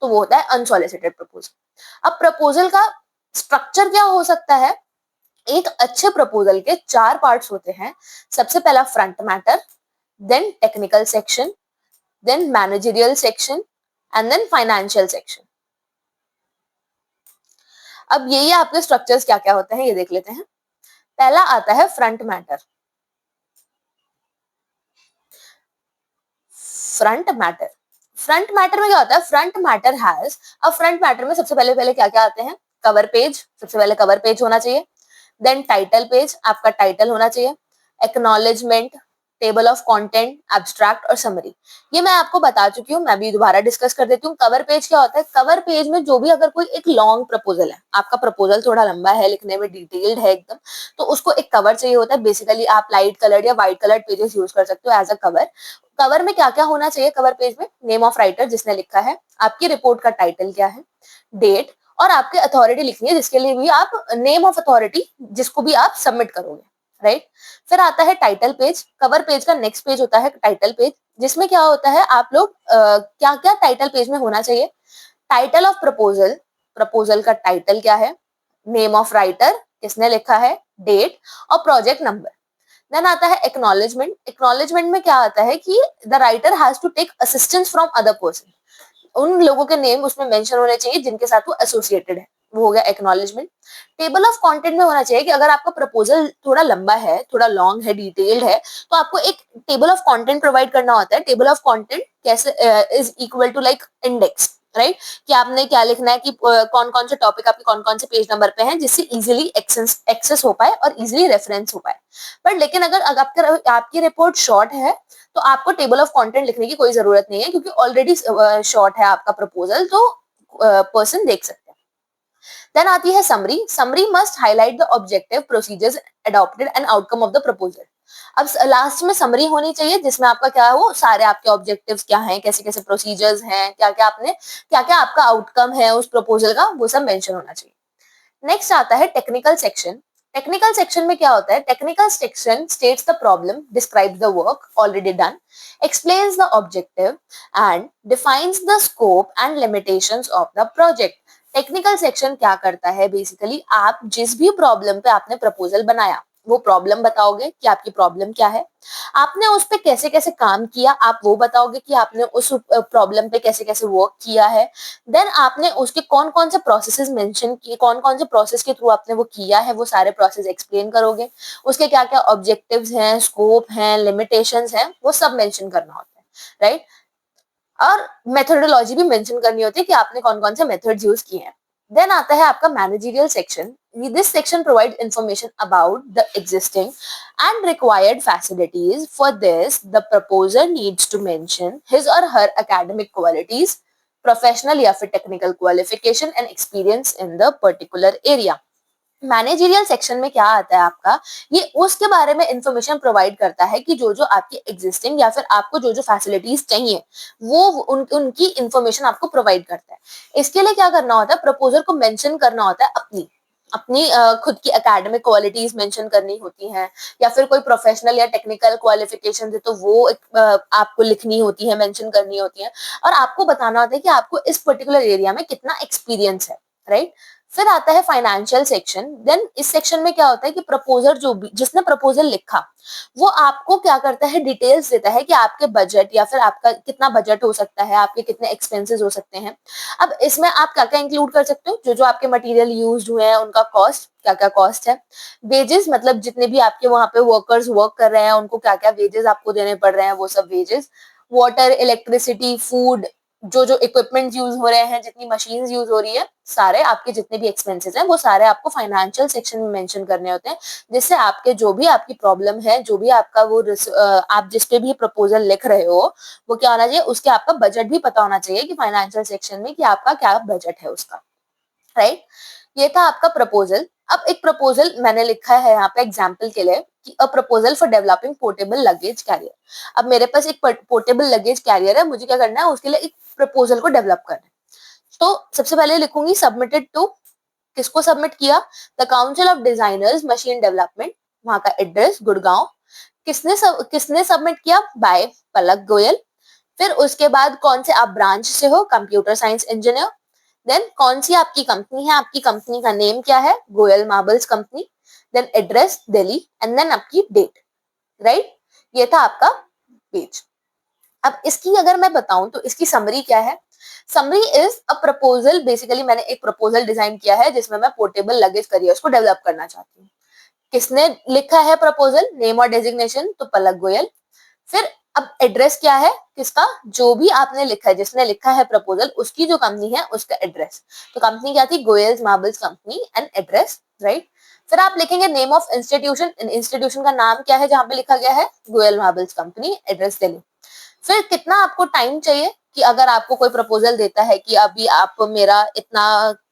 तो वो होता है अनसॉलिसिटेड प्रपोजल। अब प्रपोजल का स्ट्रक्चर क्या हो सकता है, एक अच्छे प्रपोजल के 4 पार्ट्स होते हैं। सबसे पहला front matter, then technical section, then managerial section and then financial section. अब ये आपके स्ट्रक्चर्स क्या क्या होते हैं ये देख लेते हैं। पहला आता है front matter. Front matter, front matter में क्या होता है, फ्रंट मैटर हैज, अब फ्रंट मैटर में सबसे पहले पहले क्या क्या आते हैं, कवर पेज, सबसे पहले कवर पेज होना चाहिए, देन टाइटल पेज, आपका टाइटल होना चाहिए, acknowledgement, table of content, abstract और समरी। ये मैं आपको बता चुकी हूँ, मैं भी दोबारा डिस्कस कर देती हूँ। कवर पेज क्या होता है, कवर पेज में जो भी अगर कोई एक लॉन्ग प्रपोजल है, आपका प्रपोजल थोड़ा लंबा है, लिखने में डिटेल्ड है एकदम, तो उसको एक कवर चाहिए होता है। बेसिकली आप लाइट कलर्ड या व्हाइट कलर्ड पेजेस यूज कर सकते हो एज अ कवर। कवर में क्या क्या होना चाहिए, कवर पेज में नेम ऑफ राइटर जिसने लिखा है, आपकी रिपोर्ट का टाइटल क्या है, डेट, और आपके अथॉरिटी लिखनी है जिसके लिए भी आप नेम ऑफ अथॉरिटी जिसको भी आप सबमिट करोगे, राइट। फिर आता है टाइटल पेज। कवर पेज का नेक्स्ट पेज होता है टाइटल पेज, जिसमें क्या होता है, आप लोग क्या क्या टाइटल पेज में होना चाहिए, टाइटल ऑफ प्रपोजल, प्रपोजल का टाइटल क्या है, नेम ऑफ राइटर किसने लिखा है, डेट और प्रोजेक्ट नंबर। देन आता है एक्नॉलेजमेंट। एक्नॉलेजमेंट में क्या आता है कि the writer has to take assistance from other person, उन लोगों के नेम उसमें मेंशन होने चाहिए जिनके साथ वो एसोसिएटेड है, वो हो गया एक्नॉलेजमेंट। टेबल ऑफ कंटेंट में होना चाहिए कि अगर आपका प्रपोजल थोड़ा लंबा है, थोड़ा लॉन्ग है, डिटेल्ड है, तो आपको एक टेबल ऑफ कंटेंट प्रोवाइड करना होता है। टेबल ऑफ कंटेंट कैसे is equal to like index, right, कि आपने क्या लिखना है, कि कौन कौन से टॉपिक आपके कौन कौन से पेज नंबर पे हैं, जिससे इजीली एक्सेस हो पाए और इजीली रेफरेंस हो पाए। बट लेकिन अगर आपकी रिपोर्ट शॉर्ट है तो आपको टेबल ऑफ कंटेंट लिखने की कोई जरूरत नहीं है, क्योंकि ऑलरेडी शॉर्ट है आपका प्रपोजल, तो पर्सन देख सकते हैं। देन आती है summary. Summary must highlight the objective, procedures adopted and outcome of the proposal. अब लास्ट में समरी होनी चाहिए जिसमें आपका क्या है, वो सारे आपके ऑब्जेक्टिव्स क्या हैं, कैसे कैसे प्रोसीजर्स हैं, क्या क्या आपका आउटकम है उस प्रपोजल का, वो सब मेंशन होना चाहिए। नेक्स्ट आता है टेक्निकल सेक्शन। टेक्निकल सेक्शन में क्या होता है, technical section states the problem, describes the work already done, explains the objective and defines the scope and limitations of the project। Technical section क्या करता है, बेसिकली आप जिस भी प्रॉब्लम पे आपने प्रपोजल बनाया वो प्रॉब्लम बताओगे कि आपकी प्रॉब्लम क्या है, आपने उस पे कैसे कैसे काम किया आप वो बताओगे कि आपने उस प्रॉब्लम पे कैसे कैसे वर्क किया है। देन आपने उसके कौन कौन से प्रोसेसेस मेंशन किए, कौन कौन से प्रोसेस के थ्रू आपने वो किया है, वो सारे प्रोसेस एक्सप्लेन करोगे। उसके क्या क्या ऑब्जेक्टिव्स हैं, स्कोप हैं, लिमिटेशंस हैं, वो सब मेंशन करना होता है, राइट। और मेथोडोलॉजी भी मेंशन करनी होती है कि आपने कौन कौन से मेथड्स यूज किए हैं। देन आता है आपका managerial section. This section provide information about the existing and required facilities. For this, the proposer needs to mention his or her academic qualities, professional या फिर technical qualification and experience in the particular area. Managerial section में क्या आता है आपका, ये उसके बारे में इंफॉर्मेशन प्रोवाइड करता है कि जो जो आपकी एग्जिस्टिंग या फिर आपको जो जो फैसिलिटीज चाहिए वो उनकी इंफॉर्मेशन आपको प्रोवाइड करता है। इसके लिए क्या करना होता है, प्रपोजर को मेंशन करना होता है अपनी अपनी खुद की एकेडमिक क्वालिटीज मेंशन करनी होती हैं, या फिर कोई प्रोफेशनल या टेक्निकल क्वालिफिकेशन है तो वो आपको लिखनी होती है, मेंशन करनी होती है, और आपको बताना होता है कि आपको इस पर्टिकुलर एरिया में कितना एक्सपीरियंस है, राइट। फिर आता है फाइनेंशियल सेक्शन। देन इस सेक्शन में क्या होता है कि प्रपोजर जो भी जिसने प्रपोजल लिखा वो आपको क्या करता है, डिटेल्स देता है कि आपके बजट या फिर आपका कितना बजट हो सकता है, आपके कितने एक्सपेंसेस हो सकते हैं। अब इसमें आप क्या क्या इंक्लूड कर सकते हो, जो जो आपके मटेरियल यूज हुए हैं उनका कॉस्ट, क्या क्या कॉस्ट है। वेजेस, मतलब जितने भी आपके वहां पे वर्कर्स वर्क कर रहे हैं उनको क्या क्या वेजेस आपको देने पड़ रहे हैं, वो सब वेजेस। वाटर, इलेक्ट्रिसिटी, फूड, जो जो इक्विपमेंट यूज हो रहे हैं, जितनी मशीन्स यूज हो रही है, सारे आपके जितने भी एक्सपेंसेस हैं वो सारे आपको फाइनेंशियल सेक्शन में मेंशन करने होते हैं, जिससे आपके जो भी आपकी प्रॉब्लम है, जो भी आपका वो आप जिस पे भी प्रपोजल लिख रहे हो वो क्या होना चाहिए, उसके आपका बजट भी पता होना चाहिए कि फाइनेंशियल सेक्शन में कि आपका क्या बजट है उसका, राइट। ये था आपका प्रपोजल। अब एक प्रपोजल मैंने लिखा है यहाँ पे एग्जाम्पल के लिए कि a proposal for developing portable luggage carrier. अब मेरे पास एक पोर्टेबल लगेज कैरियर है, मुझे क्या करना है, उसके लिए एक प्रपोजल को डेवलप करना है। तो सबसे पहले लिखूंगी सबमिटेड टू, किसको सबमिट किया, the council of designers machine development, वहां का एड्रेस गुड़गांव। किसने सबमिट किया, बाय पलक गोयल। फिर उसके बाद कौन से आप ब्रांच से हो, कंप्यूटर साइंस इंजीनियर। देन कौन सी आपकी कंपनी है, आपकी कंपनी का नेम क्या है, Goyal marbles company. Then address Delhi, and then आपकी डेट, राइट। ये था आपका पेज। अब इसकी अगर मैं बताऊं तो इसकी समरी क्या है। Summary is a proposal, basically मैंने एक प्रपोजल डिजाइन किया है जिसमें मैं पोर्टेबल लगेज करियर को डेवलप करना चाहती हूँ। किसने लिखा है प्रपोजल, नेम और डेजिग्नेशन, तो पलक गोयल। फिर अब एड्रेस क्या है किसका, जो भी आपने लिखा है, जिसने लिखा है प्रपोजल उसकी जो कंपनी है उसका एड्रेस। तो कंपनी क्या थी, Goyals marbles company, and address, right. फिर आप लिखेंगे नेम ऑफ इंस्टीट्यूशन, इंस्टीट्यूशन का नाम क्या है जहां पे लिखा गया है, Goyal marbles company, address Delhi. फिर कितना आपको टाइम चाहिए, कि अगर आपको कोई प्रपोजल देता है कि अभी आप मेरा इतना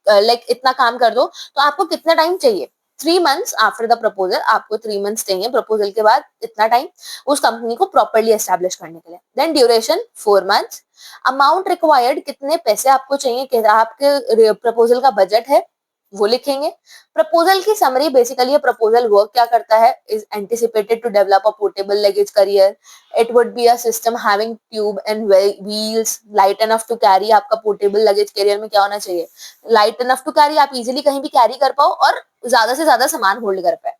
लाइक इतना काम कर दो, तो आपको कितना टाइम चाहिए। 3 मंथ्स आफ्टर द प्रपोजल, आपको 3 मंथ्स चाहिए प्रपोजल के बाद इतना टाइम उस कंपनी को प्रॉपरली एस्टेब्लिश करने के लिए। Then duration 4 months. Amount required, कितने पैसे आपको चाहिए, कि आपके प्रपोजल का बजट है वो लिखेंगे। प्रपोजल की समरी, बेसिकली प्रपोजल वर्क क्या करता है, is anticipated to develop a portable luggage carrier. It would be a system having tube and wheels light enough to carry. आपका पोर्टेबल लगेज कैरियर में क्या होना चाहिए, लाइट एनफ टू कैरी, आप easily कहीं भी कैरी कर पाओ और ज्यादा से ज्यादा सामान होल्ड कर पाए।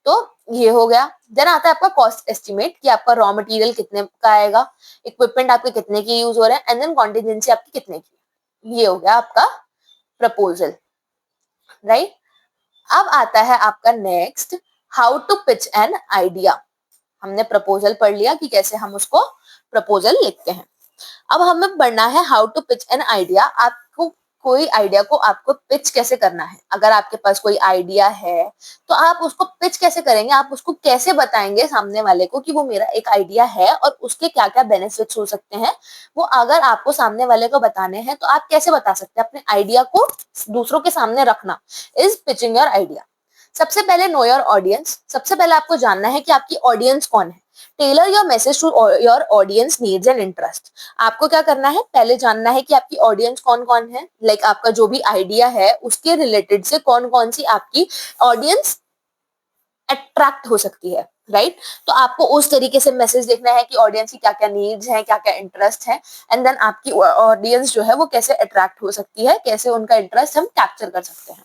तो ये हो गया। देन आता है आपका कॉस्ट एस्टिमेट, कि आपका रॉ मटेरियल कितने का आएगा, इक्विपमेंट आपके कितने की यूज हो रहे हैं, एंड देन कॉन्टिजेंसी आपकी कितने की। ये हो गया आपका प्रपोजल, राइट। अब आता है आपका next, how to pitch an idea. हमने प्रपोजल पढ़ लिया कि कैसे हम उसको प्रपोजल लिखते हैं। अब हमें पढ़ना है how to pitch an idea. आपको कोई आइडिया को आपको पिच कैसे करना है। अगर आपके पास कोई आइडिया है तो आप उसको पिच कैसे करेंगे, आप उसको कैसे बताएंगे सामने वाले को कि वो मेरा एक आइडिया है और उसके क्या क्या बेनिफिट्स हो सकते हैं। वो अगर आपको सामने वाले को बताने हैं तो आप कैसे बता सकते हैं, अपने आइडिया को दूसरों के सामने रखना इज पिचिंग योर आइडिया। सबसे पहले नो योर ऑडियंस, सबसे पहले आपको जानना है कि आपकी ऑडियंस कौन है। Tailor your message to your audience needs and interest. आपको क्या करना है, पहले जानना है कि आपकी ऑडियंस कौन कौन है, लाइक आपका जो भी आइडिया है उसके रिलेटेड से कौन कौन सी आपकी ऑडियंस अट्रैक्ट हो सकती है, राइट। तो आपको उस तरीके से मैसेज देखना है कि ऑडियंस की क्या क्या नीड्स हैं, क्या क्या इंटरेस्ट है, एंड देन आपकी ऑडियंस जो है वो कैसे अट्रैक्ट हो सकती है, कैसे उनका इंटरेस्ट हम कैप्चर कर सकते हैं।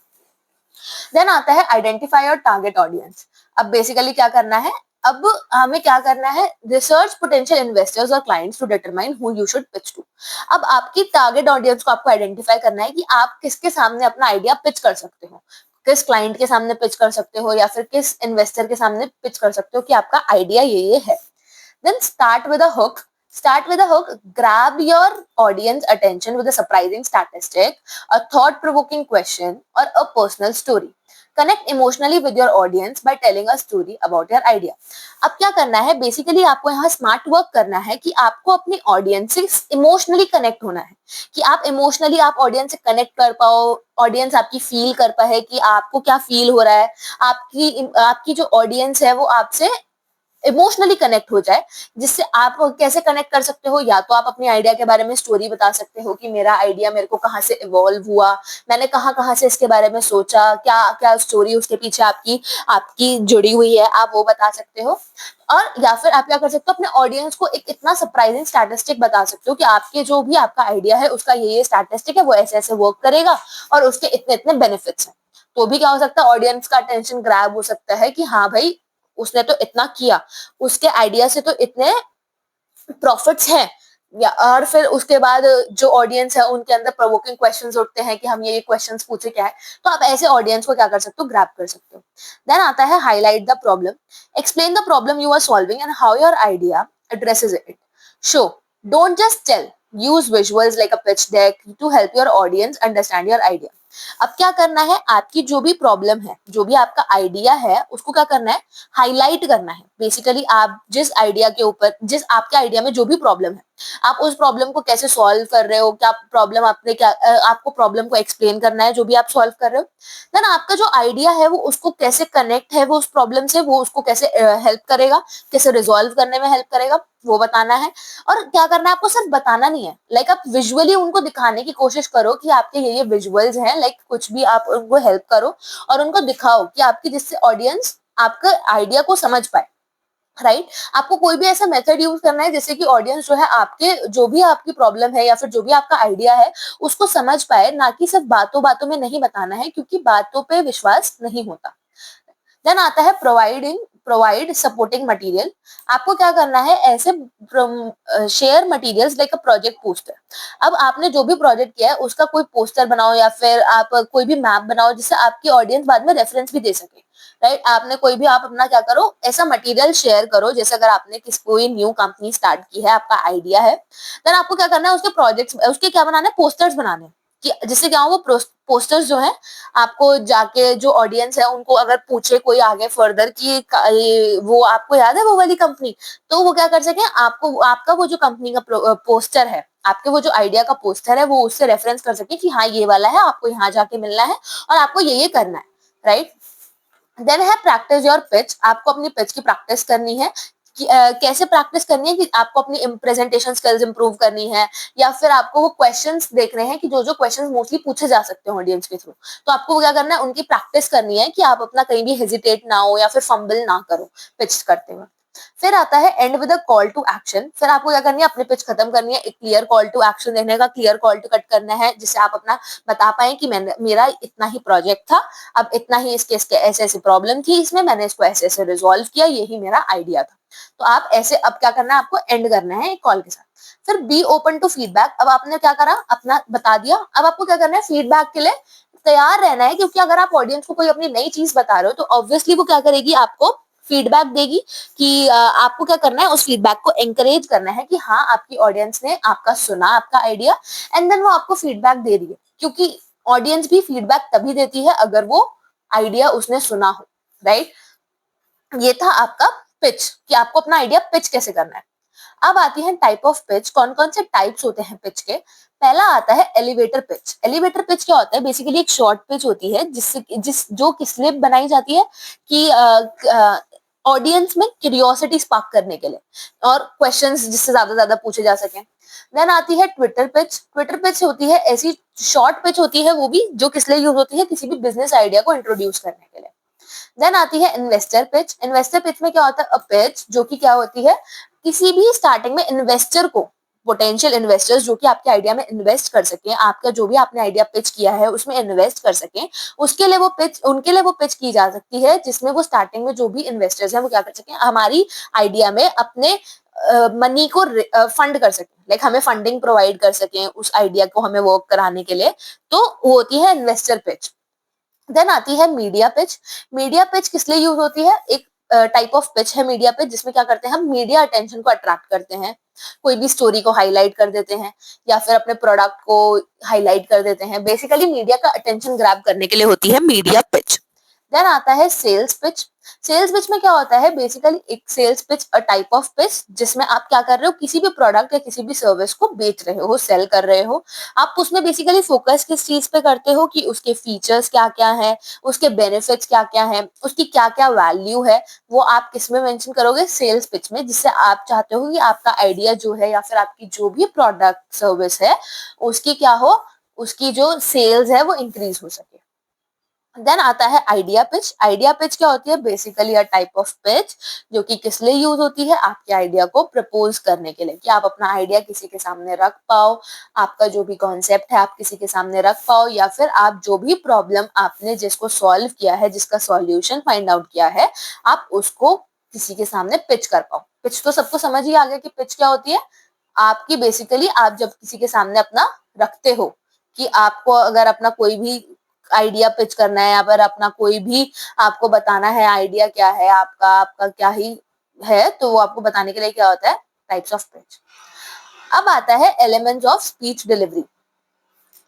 देन आता है आइडेंटिफाई और टारगेट ऑडियंस। अब बेसिकली क्या करना है, अब हमें क्या करना है, रिसर्च पोटेंशियल इन्वेस्टर्स और clients to determine who you should pitch to. अब आपकी टारगेट ऑडियंस को आपको आइडेंटिफाई करना है कि आप किसके सामने अपना आइडिया पिच कर सकते हो, किस क्लाइंट के सामने पिच कर सकते हो या फिर किस इन्वेस्टर के सामने पिच कर सकते हो कि आपका आइडिया ये है। Then start with a hook. Start with a hook. Grab your audience attention with a surprising statistic, a thought-provoking question, or a personal story. Connect emotionally with your audience by telling a story about your idea. अब क्या करना है, basically आपको यहाँ smart work करना है कि आपको अपनी ऑडियंस से इमोशनली कनेक्ट होना है, कि आप इमोशनली आप ऑडियंस से कनेक्ट कर पाओ, ऑडियंस आपकी फील कर पाए कि आपको क्या फील हो रहा है, आपकी आपकी जो ऑडियंस है वो आपसे इमोशनली कनेक्ट हो जाए, जिससे आप कैसे कनेक्ट कर सकते हो, या तो आप अपनी आइडिया के बारे में स्टोरी बता सकते हो कि मेरा आइडिया मेरे को कहाँ से इवॉल्व हुआ, मैंने कहाँ कहाँ से इसके बारे में सोचा, क्या क्या स्टोरी उसके पीछे आपकी आपकी जुड़ी हुई है, आप वो बता सकते हो। और या फिर आप क्या कर सकते हो, अपने ऑडियंस को एक इतना सरप्राइजिंग स्टैटिस्टिक बता सकते हो कि आपके जो भी आपका आइडिया है उसका ये स्टैटिस्टिक है, वो ऐसे ऐसे वर्क करेगा और उसके इतने इतने बेनिफिट्स हैं। तो भी क्या हो सकता है, ऑडियंस का अटेंशन ग्रैब हो सकता है कि हाँ भाई उसने तो इतना किया, उसके आइडिया से तो इतने प्रॉफिट्स हैं। या और फिर उसके बाद जो ऑडियंस है उनके अंदर प्रोवोकिंग क्वेश्चंस उठते हैं कि हम ये क्वेश्चंस पूछे क्या है, तो आप ऐसे ऑडियंस को क्या कर सकते हो, ग्रैब कर सकते हो। देन आता है highlight the problem, explain the problem you are solving and how your idea addresses it. Show, don't just tell, use visuals like a pitch deck to help your audience understand your idea. अब क्या करना है, आपकी जो भी problem है, जो भी आपका आइडिया है, उसको क्या करना है, हाईलाइट करना है। बेसिकली आप जिस आइडिया के ऊपर, जिस आपके आइडिया में जो भी प्रॉब्लम है, आप उस प्रॉब्लम को कैसे सॉल्व कर रहे हो, क्या प्रॉब्लम आपने क्या आपको प्रॉब्लम को एक्सप्लेन करना है जो भी आप सॉल्व कर रहे हो। देन आपका जो आइडिया है वो उसको कैसे कनेक्ट है वो उस प्रॉब्लम से, वो उसको कैसे हेल्प करेगा, कैसे रिजॉल्व करने में हेल्प करेगा, वो बताना है। और क्या करना है, आपको सिर्फ बताना नहीं है, लाइक आप विजुअली उनको दिखाने की कोशिश करो कि आपके ये विजुअल्स हैं, लाइक कुछ भी आप उनको हेल्प करो और उनको दिखाओ कि आपकी, जिससे ऑडियंस आपका आइडिया को समझ पाए। राइट, आपको कोई भी ऐसा मेथड यूज करना है जिससे कि ऑडियंस जो है आपके जो भी आपकी प्रॉब्लम है या फिर जो भी आपका आइडिया है उसको समझ पाए, ना कि सिर्फ बातों बातों में नहीं बताना है, क्योंकि बातों पे विश्वास नहीं होता। देन आता है प्रोवाइड सपोर्टिंग मटेरियल। आपको क्या करना है, ऐसे share materials like a project poster. अब आपने जो भी प्रोजेक्ट किया है उसका कोई पोस्टर बनाओ या फिर आप कोई भी मैप बनाओ जिससे आपकी ऑडियंस बाद में रेफरेंस भी दे सके। राइट, आपने कोई भी, आप अपना क्या करो, ऐसा मटेरियल शेयर करो, जैसे अगर आपने किस कोई न्यू कंपनी स्टार्ट की है, आपका आइडिया है, देन आपको क्या करना है, उसके प्रोजेक्ट्स, उसके क्या बनाना है, पोस्टर्स बनाने हैं। कि जिससे क्या हो, वो पोस्टर्स जो है आपको जाके जो ऑडियंस है उनको अगर पूछे कोई आगे फर्दर कि वो आपको याद है वो वाली कंपनी, तो वो क्या कर सके, आपको आपका वो जो कंपनी का पोस्टर है, आपके वो जो आइडिया का पोस्टर है, वो उससे रेफरेंस कर सके कि हाँ ये वाला है, आपको यहाँ जाके मिलना है और आपको ये करना है। राइट, देन है प्रैक्टिस योर पिच। आपको अपनी पिच की प्रैक्टिस करनी है कि कैसे प्रैक्टिस करनी है, कि आपको अपनी प्रेजेंटेशन स्किल्स इंप्रूव करनी है, या फिर आपको वो क्वेश्चंस देख रहे हैं कि जो जो क्वेश्चंस मोस्टली पूछे जा सकते हैं ऑडियंस के थ्रू, तो आपको क्या करना है, उनकी प्रैक्टिस करनी है कि आप अपना कहीं भी हेजिटेट ना हो या फिर फंबल ना करो पिच करते वक्त। फिर आता है end with a call to action. फिर आपको क्या करनी है, अपनी पिच खत्म करनी है, एक क्लियर कॉल टू एक्शन देने का, क्लियर कॉल टू कट करना है, जिससे आप अपना बता पाए कि मैंने, मेरा इतना ही प्रोजेक्ट था, अब इतना ही इसके ऐसे ऐसे प्रॉब्लम थी इसमें, मैंने इसको ऐसे ऐसे रिजॉल्व किया, यही मेरा आइडिया था। तो आप ऐसे, अब क्या करना है, आपको एंड करना है एक कॉल के साथ। फिर बी ओपन टू फीडबैक। अब आपने क्या करा, अपना बता दिया, अब आपको क्या करना है, फीडबैक के लिए तैयार रहना है, क्योंकि अगर आप ऑडियंस को कोई अपनी नई चीज बता रहे हो तो ऑब्वियसली वो क्या करेगी, आपको फीडबैक देगी। कि आपको क्या करना है, उस फीडबैक को एंकरेज करना है कि हाँ आपकी ऑडियंस ने आपका सुना, आपका आइडिया, एंड देन वो आपको फीडबैक दे रही है, क्योंकि ऑडियंस भी फीडबैक तभी देती है अगर वो आइडिया उसने सुना हो। राइट, ये था आपका पिच, कि आपको अपना आइडिया पिच कैसे करना है। अब आती है टाइप ऑफ पिच, कौन कौन से टाइप्स होते हैं पिच के। पहला आता है एलिवेटर पिच। एलिवेटर पिच क्या होता है, बेसिकली एक शॉर्ट पिच होती है जिससे जो किस लिए बनाई जाती है, कि ऑडियंस में क्यूरियोसिटी स्पार्क करने के लिए और क्वेश्चंस जिससे ज्यादा पूछे जा सके। देन आती है ट्विटर पिच। ट्विटर पिच होती है ऐसी शॉर्ट पिच होती है, वो भी जो किस लिए यूज होती है, किसी भी बिजनेस आइडिया को इंट्रोड्यूस करने के लिए। देन आती है इन्वेस्टर पिच। इन्वेस्टर पिच में क्या होता है, अ पिच जो कि क्या होती है, किसी भी स्टार्टिंग में इन्वेस्टर को, पोटेंशियल इन्वेस्टर्स जो कि आपके आइडिया में इन्वेस्ट कर सके, आपका जो भी आपने आइडिया पिच किया है उसमें इन्वेस्ट कर सके, उसके लिए वो पिच, उनके लिए वो पिच की जा सकती है, जिसमें वो स्टार्टिंग में जो भी इन्वेस्टर्स हैं वो क्या कर सके, हमारी आइडिया में अपने मनी को फंड कर सके, लाइक हमें फंडिंग प्रोवाइड कर सके उस आइडिया को हमें वर्क कराने के लिए, तो वो होती है इन्वेस्टर पिच। देन आती है मीडिया पिच। मीडिया पिच किस लिए यूज होती है, एक टाइप ऑफ पिच है मीडिया पिच, जिसमें क्या करते हैं, हम मीडिया अटेंशन को अट्रैक्ट करते हैं, कोई भी स्टोरी को हाईलाइट कर देते हैं या फिर अपने प्रोडक्ट को हाईलाइट कर देते हैं, बेसिकली मीडिया का अटेंशन ग्रैब करने के लिए होती है मीडिया पिच। देन आता है सेल्स पिच। सेल्स पिच में क्या होता है, बेसिकली एक sales pitch a type of pitch जिसमें आप क्या कर रहे हो, किसी भी प्रोडक्ट या किसी भी सर्विस को बेच रहे हो, सेल कर रहे हो। आप उसमें बेसिकली फोकस किस चीज पे करते हो कि उसके फीचर्स क्या क्या है, उसके बेनिफिट्स क्या क्या है, उसकी क्या क्या वैल्यू है, वो आप किस में मेंशन करोगे, सेल्स पिच में, जिससे आप चाहते हो कि आपका आइडिया जो है या फिर आपकी जो भी प्रोडक्ट सर्विस है उसकी क्या हो, उसकी जो सेल्स है वो इंक्रीज हो सके। देन आता है आइडिया पिच। आइडिया पिच क्या होती है, basically a type of pitch जो कि किस लिए यूज होती है, आपके आइडिया को प्रपोज करने के लिए, कि आप अपना आइडिया किसी के सामने रख पाओ, आपका जो भी कॉन्सेप्ट है आप किसी के सामने रख पाओ, या फिर आप जो भी प्रॉब्लम आपने जिसको सॉल्व किया है, जिसका सॉल्यूशन फाइंड आउट किया है, आप उसको किसी के सामने पिच कर पाओ। पिच तो सबको समझ ही आ गया कि पिच क्या होती है। आपकी बेसिकली आप जब किसी के सामने अपना रखते हो कि आपको अगर अपना कोई भी आइडिया पिच करना है या फिर अपना कोई भी आपको बताना है आइडिया क्या है आपका, आपका क्या ही है, तो वो आपको बताने के लिए क्या होता है, टाइप्स ऑफ पिच। अब आता है elements of speech delivery.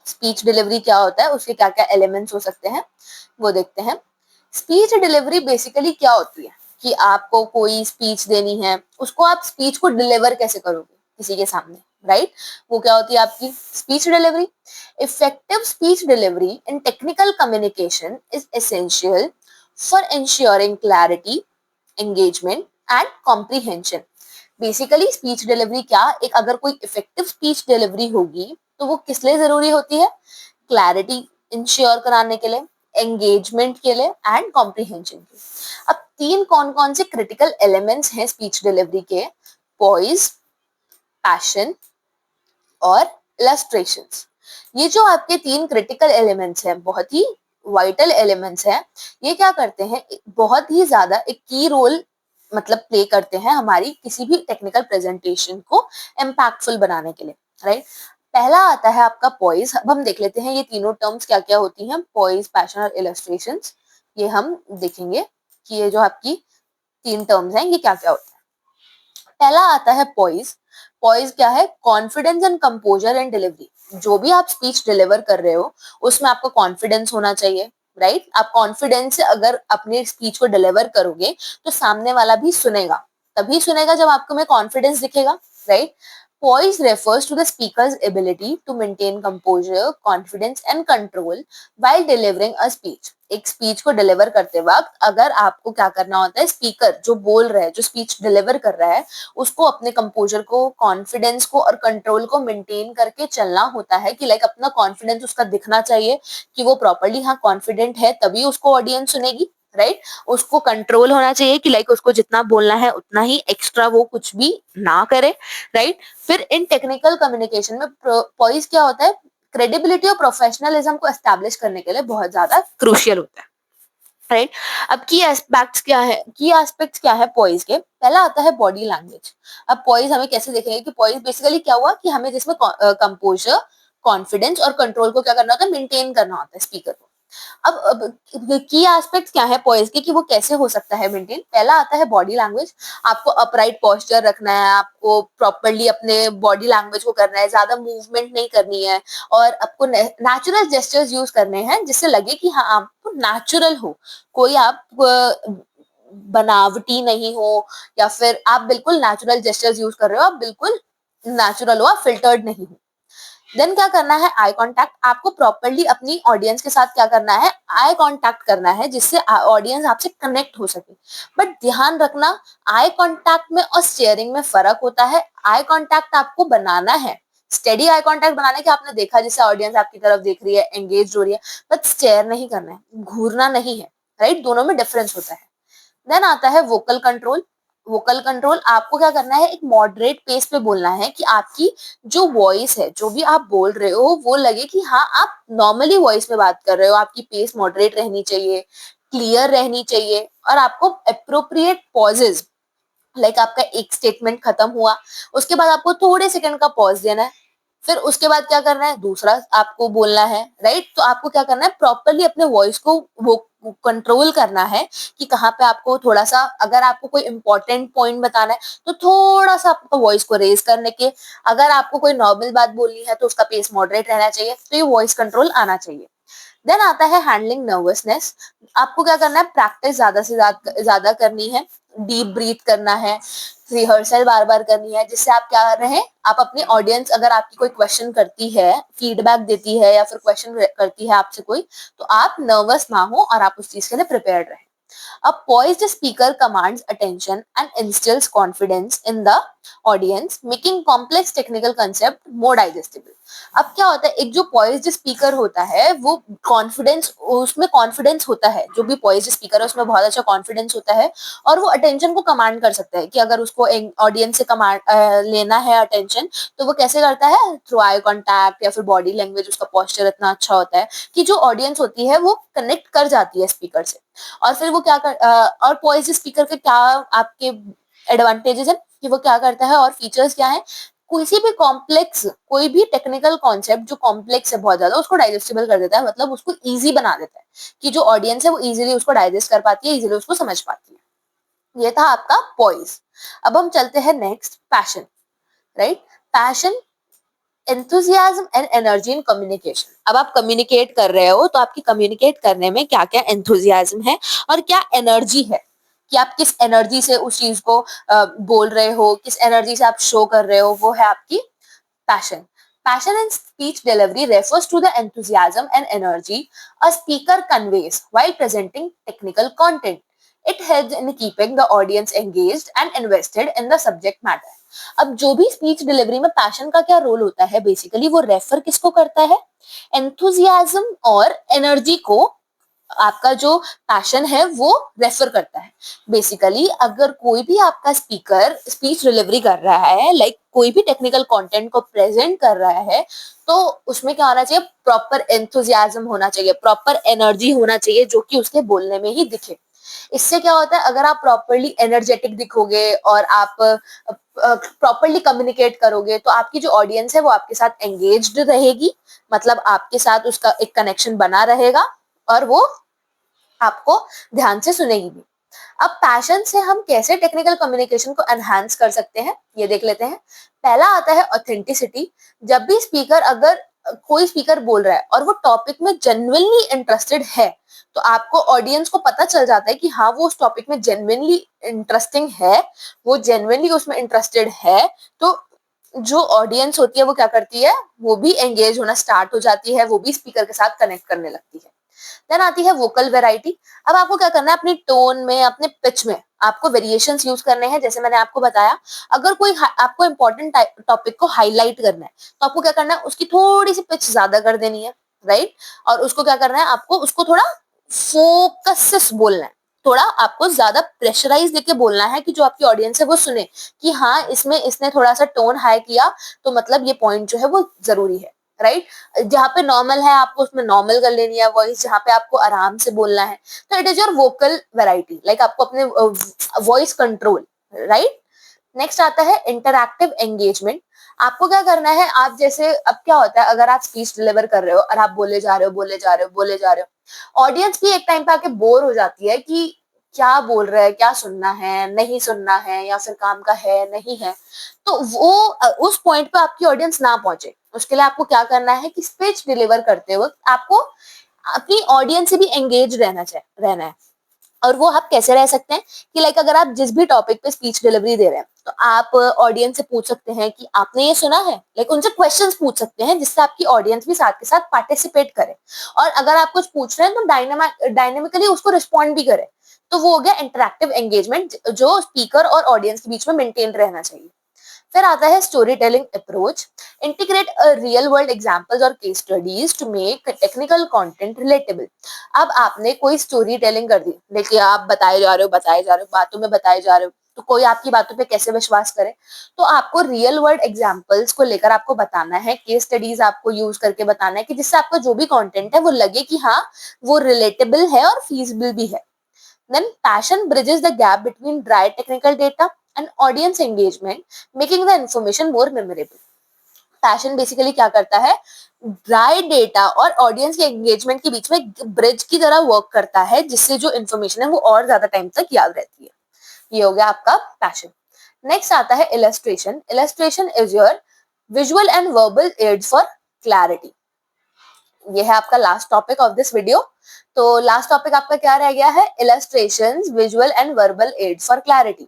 Speech delivery क्या होता है, उसके क्या क्या एलिमेंट्स हो सकते हैं वो देखते हैं। स्पीच डिलीवरी बेसिकली क्या होती है कि आपको कोई स्पीच देनी है, उसको आप स्पीच को डिलीवर कैसे करोगे किसी के सामने, राइट? वो क्या होती है आपकी speech delivery. Effective speech delivery in technical communication is essential for ensuring clarity, engagement and comprehension. Basically speech delivery क्या, एक अगर कोई इफेक्टिव स्पीच डिलीवरी होगी तो वो किस लिए जरूरी होती है, क्लैरिटी इंश्योर कराने के लिए, एंगेजमेंट के लिए एंड कॉम्प्रीहेंशन के लिए। अब तीन कौन कौन से क्रिटिकल एलिमेंट्स हैं स्पीच डिलीवरी के, पॉइज, पैशन और इलस्ट्रेशंस। ये जो आपके तीन क्रिटिकल एलिमेंट्स हैं, बहुत ही वाइटल एलिमेंट्स हैं, ये क्या करते हैं, बहुत ही ज्यादा एक की रोल मतलब प्ले करते हैं हमारी किसी भी टेक्निकल प्रेजेंटेशन को इम्पैक्टफुल बनाने के लिए, राइट? पहला आता है आपका पॉइज। अब हम देख लेते हैं ये तीनों टर्म्स क्या क्या होती हैं, पॉइज, पैशन और इलस्ट्रेशंस। ये हम देखेंगे कि ये जो आपकी तीन टर्म्स हैं ये क्या क्या होता है। पहला आता है पॉइज। पॉइज क्या है, confidence and composer and delivery. जो भी आप स्पीच डिलीवर कर रहे हो उसमें आपको कॉन्फिडेंस होना चाहिए, राइट? आप कॉन्फिडेंस से अगर अपने स्पीच को डिलीवर करोगे तो सामने वाला भी सुनेगा, तभी सुनेगा जब आपको में कॉन्फिडेंस दिखेगा, right? Poise refers to the speaker's ability to maintain composure, confidence and control while delivering a speech. एक स्पीच को डिलीवर करते वक्त अगर आपको क्या करना होता है, स्पीकर जो बोल रहा है, जो स्पीच डिलीवर कर रहा है, उसको अपने कंपोजर को, कॉन्फिडेंस को और कंट्रोल को मेंटेन करके चलना होता है कि लाइक अपना कॉन्फिडेंस उसका दिखना चाहिए कि वो प्रॉपरली हाँ कॉन्फिडेंट है, तभी उसको ऑडियंस सुनेगी, राइट? उसको कंट्रोल होना चाहिए कि लाइक उसको जितना बोलना है उतना ही, एक्स्ट्रा वो कुछ भी ना करे, राइट? फिर इन टेक्निकल कम्युनिकेशन में पॉइज क्या होता है, क्रेडिबिलिटी और प्रोफेशनलिज्म को एस्टैब्लिश करने के लिए बहुत ज्यादा क्रूशियल होता है, राइट? अब की एस्पेक्ट्स क्या है, की एस्पेक्ट्स क्या है पॉइज के, पहला आता है बॉडी लैंग्वेज। अब पॉइज हमें कैसे देखेंगे कि पॉइज बेसिकली क्या हुआ कि हमें जिसमें कंपोजर, कॉन्फिडेंस और कंट्रोल को क्या करना होता है, मेंटेन करना होता है स्पीकर को। अब की एस्पेक्ट्स क्या है पॉइज के कि वो कैसे हो सकता है मेंटेन। पहला आता है बॉडी लैंग्वेज। आपको अपराइट पोस्चर रखना है, आपको प्रॉपरली अपने बॉडी लैंग्वेज को करना है, ज्यादा मूवमेंट नहीं करनी है और आपको नेचुरल जेस्चर्स यूज करने हैं जिससे लगे कि हाँ आपको नेचुरल हो, कोई आप बनावटी नहीं हो, या फिर आप बिल्कुल नेचुरल जेस्चर्स यूज कर रहे हो, आप बिल्कुल नेचुरल हो, आप फिल्टर्ड नहीं हो। देन क्या करना है, आई कांटेक्ट। आपको प्रॉपरली अपनी ऑडियंस के साथ क्या करना है, आई कांटेक्ट करना है जिससे ऑडियंस आपसे कनेक्ट हो सके। बट ध्यान रखना, आई कांटेक्ट में और स्टेयरिंग में फर्क होता है। आई कांटेक्ट आपको बनाना है, स्टेडी आई कांटेक्ट बनाने के, आपने देखा जिससे ऑडियंस आपकी तरफ देख रही है, एंगेज हो रही है, बट स्टेयर नहीं करना है, घूरना नहीं है, राइट? दोनों में डिफरेंस होता है। देन आता है वोकल कंट्रोल। वोकल कंट्रोल आपको क्या करना है, एक मॉडरेट पेस पे बोलना है कि आपकी जो वॉइस है, जो भी आप बोल रहे हो वो लगे कि हाँ आप नॉर्मली वॉइस में बात कर रहे हो, आपकी पेस मॉडरेट रहनी चाहिए, क्लियर रहनी चाहिए और आपको अप्रोप्रिएट पॉजेज, लाइक आपका एक स्टेटमेंट खत्म हुआ उसके बाद आपको थोड़े सेकंड का पॉज देना है, फिर उसके बाद क्या करना है, दूसरा आपको बोलना है, राइट? तो आपको क्या करना है, प्रॉपरली अपने वॉइस को वो कंट्रोल करना है कि कहाँ पे आपको थोड़ा सा, अगर आपको कोई इंपॉर्टेंट पॉइंट बताना है तो थोड़ा सा आपको वॉइस को रेज करने के, अगर आपको कोई नॉर्मल बात बोलनी है तो उसका पेस मॉडरेट रहना चाहिए, तो ये वॉइस कंट्रोल आना चाहिए। देन आता है हैंडलिंग नर्वसनेस। आपको क्या करना है, प्रैक्टिस ज्यादा से ज्यादा करनी है, डीप ब्रीथ करना है, रिहर्सल बार बार करनी है, जिससे आप क्या कर रहे हैं, आप अपनी ऑडियंस अगर आपकी कोई क्वेश्चन करती है, फीडबैक देती है या फिर क्वेश्चन करती है आपसे कोई, तो आप नर्वस ना हो और आप उस चीज के लिए प्रिपेयर्ड रहे। A poised speaker commands attention and instills confidence in the audience, making complex technical concept more digestible. अब क्या होता है, एक जो पॉइज्ड स्पीकर होता है वो कॉन्फिडेंस, उसमें कॉन्फिडेंस होता है, जो भी पॉइज्ड स्पीकर है उसमें बहुत अच्छा कॉन्फिडेंस होता है और वो अटेंशन को कमांड कर सकता है कि अगर उसको ऑडियंस से कमांड लेना है अटेंशन, तो वो कैसे करता है, थ्रू आई कांटेक्ट या फिर बॉडी लैंग्वेज, उसका पोस्चर इतना अच्छा होता है कि जो ऑडियंस होती है वो कनेक्ट कर जाती है स्पीकर से। और फिर वो क्या और पॉइज्ड स्पीकर के क्या आपके एडवांटेजेस है कि वो क्या करता है और फीचर्स क्या है, किसी भी कॉम्प्लेक्स, कोई भी टेक्निकल कॉन्सेप्ट जो कॉम्प्लेक्स है बहुत ज्यादा, उसको डाइजेस्टेबल कर देता है, मतलब उसको इजी बना देता है कि जो ऑडियंस है वो इजीली उसको डाइजेस्ट कर पाती है, इजीली उसको समझ पाती है। ये था आपका पॉइज। अब हम चलते हैं next, passion. Right, passion, enthusiasm and energy in communication. अब आप कम्युनिकेट कर रहे हो तो आपकी कम्युनिकेट करने में क्या क्या एंथुजियाज्म है और क्या एनर्जी है, कि आप किस एनर्जी से उस चीज को बोल रहे हो, किस एनर्जी से आप शो कर रहे हो, वो है आपकी passion. Passion in speech delivery refers to the enthusiasm and energy a speaker conveys while presenting technical content. It helps in keeping the audience engaged and invested in the subject matter. अब जो भी speech delivery में passion का क्या role होता है, basically वो refer किसको करता है, एंथुजियाज्म और एनर्जी को आपका जो पैशन है वो रेफर करता है। बेसिकली अगर कोई भी आपका स्पीकर स्पीच डिलीवरी कर रहा है, लाइक कोई भी टेक्निकल कंटेंट को प्रेजेंट कर रहा है, तो उसमें क्या होना चाहिए, प्रॉपर एंथुजियाज्म होना चाहिए, प्रॉपर एनर्जी होना चाहिए, जो कि उसके बोलने में ही दिखे। इससे क्या होता है, अगर आप प्रॉपरली एनर्जेटिक दिखोगे और आप प्रॉपरली कम्युनिकेट करोगे, तो आपकी जो ऑडियंस है वो आपके साथ एंगेज्ड रहेगी, मतलब आपके साथ उसका एक कनेक्शन बना रहेगा और वो आपको ध्यान से सुनेगी भी। अब पैशन से हम कैसे टेक्निकल कम्युनिकेशन को एनहांस कर सकते हैं, ये देख लेते हैं। पहला आता है ऑथेंटिसिटी। जब भी स्पीकर, अगर कोई स्पीकर बोल रहा है और वो टॉपिक में जेन्युइनली इंटरेस्टेड है, तो आपको ऑडियंस को पता चल जाता है कि हाँ वो उस टॉपिक में जेन्युइनली इंटरेस्टिंग है, वो जेन्युइनली उसमें इंटरेस्टेड है। तो जो ऑडियंस होती है वो क्या करती है, वो भी एंगेज होना स्टार्ट हो जाती है, वो भी स्पीकर के साथ कनेक्ट करने लगती है। देन आती है वोकल वेराइटी। अब आपको क्या करना है, अपनी टोन में, अपने पिच में आपको वेरिएशंस यूज करने हैं। जैसे मैंने आपको बताया, अगर कोई आपको इंपॉर्टेंट टॉपिक को हाईलाइट करना है, तो आपको क्या करना है, उसकी थोड़ी सी पिच ज्यादा कर देनी है, राइट। और उसको क्या करना है, आपको उसको थोड़ा फोकस से बोलना है, थोड़ा आपको ज्यादा प्रेशराइज देके बोलना है कि जो आपकी ऑडियंस है वो सुने कि हाँ इसमें इसने थोड़ा सा टोन हाई किया, तो मतलब ये पॉइंट जो है वो जरूरी है, राइट। जहाँ पे नॉर्मल है आपको उसमें नॉर्मल कर लेनी है वॉइस, जहाँ पे आपको आराम से बोलना है। तो it is your vocal variety, like आपको अपने वॉइस कंट्रोल, राइट। नेक्स्ट आता है इंटरैक्टिव एंगेजमेंट। आपको क्या करना है, आप जैसे, अब क्या होता है, अगर आप स्पीच डिलीवर कर रहे हो और आप बोले जा रहे हो बोले जा रहे हो बोले जा रहे हो, ऑडियंस भी एक टाइम पे आके बोर हो जाती है कि क्या बोल रहा है, क्या सुनना है नहीं सुनना है, या फिर काम का है नहीं है। तो वो उस पॉइंट पे आपकी ऑडियंस ना पहुंचे, उसके लिए आपको क्या करना है कि स्पीच डिलीवर करते वक्त आपको अपनी ऑडियंस से भी एंगेज रहना है। और वो आप कैसे रह सकते हैं कि लाइक अगर आप जिस भी टॉपिक पे स्पीच डिलीवरी दे रहे हैं, तो आप ऑडियंस से पूछ सकते हैं कि आपने ये सुना है, लाइक उनसे क्वेश्चंस पूछ सकते हैं, जिससे आपकी ऑडियंस भी साथ के साथ पार्टिसिपेट करे। और अगर आप कुछ पूछ रहे हैं तो डायनेमिकली उसको रिस्पॉन्ड भी करे। तो वो हो गया इंटरैक्टिव एंगेजमेंट, जो स्पीकर और ऑडियंस के बीच में मेंटेन रहना चाहिए। फिर आता है story telling approach. Integrate real world examples और case studies to make technical content relatable. अब आपने कोई स्टोरी टेलिंग कर दी, देखिए आप बताए जा रहे हो, बातों में बताए जा रहे हो, तो कोई आपकी बातों पे कैसे विश्वास करे। तो आपको रियल वर्ल्ड एग्जांपल्स को लेकर आपको बताना है, केस स्टडीज आपको यूज करके बताना है, कि जिससे आपका जो भी कंटेंट है वो लगे कि हाँ वो रिलेटेबल है और फीजिबल भी है। Then passion bridges the gap between dry technical data and audience engagement, making the information more memorable. Passion basically क्या करता है, ड्राई डेटा और ऑडियंस के एंगेजमेंट के बीच में ब्रिज की तरह वर्क करता है, जिससे जो इन्फॉर्मेशन है वो और ज्यादा टाइम तक याद रहती है। ये हो गया आपका पैशन। नेक्स्ट आता है illustration. Illustration is your visual and verbal aid for clarity. ये है आपका last topic of this video. तो लास्ट टॉपिक आपका क्या रह गया है? Illustrations, visual and verbal aid for clarity.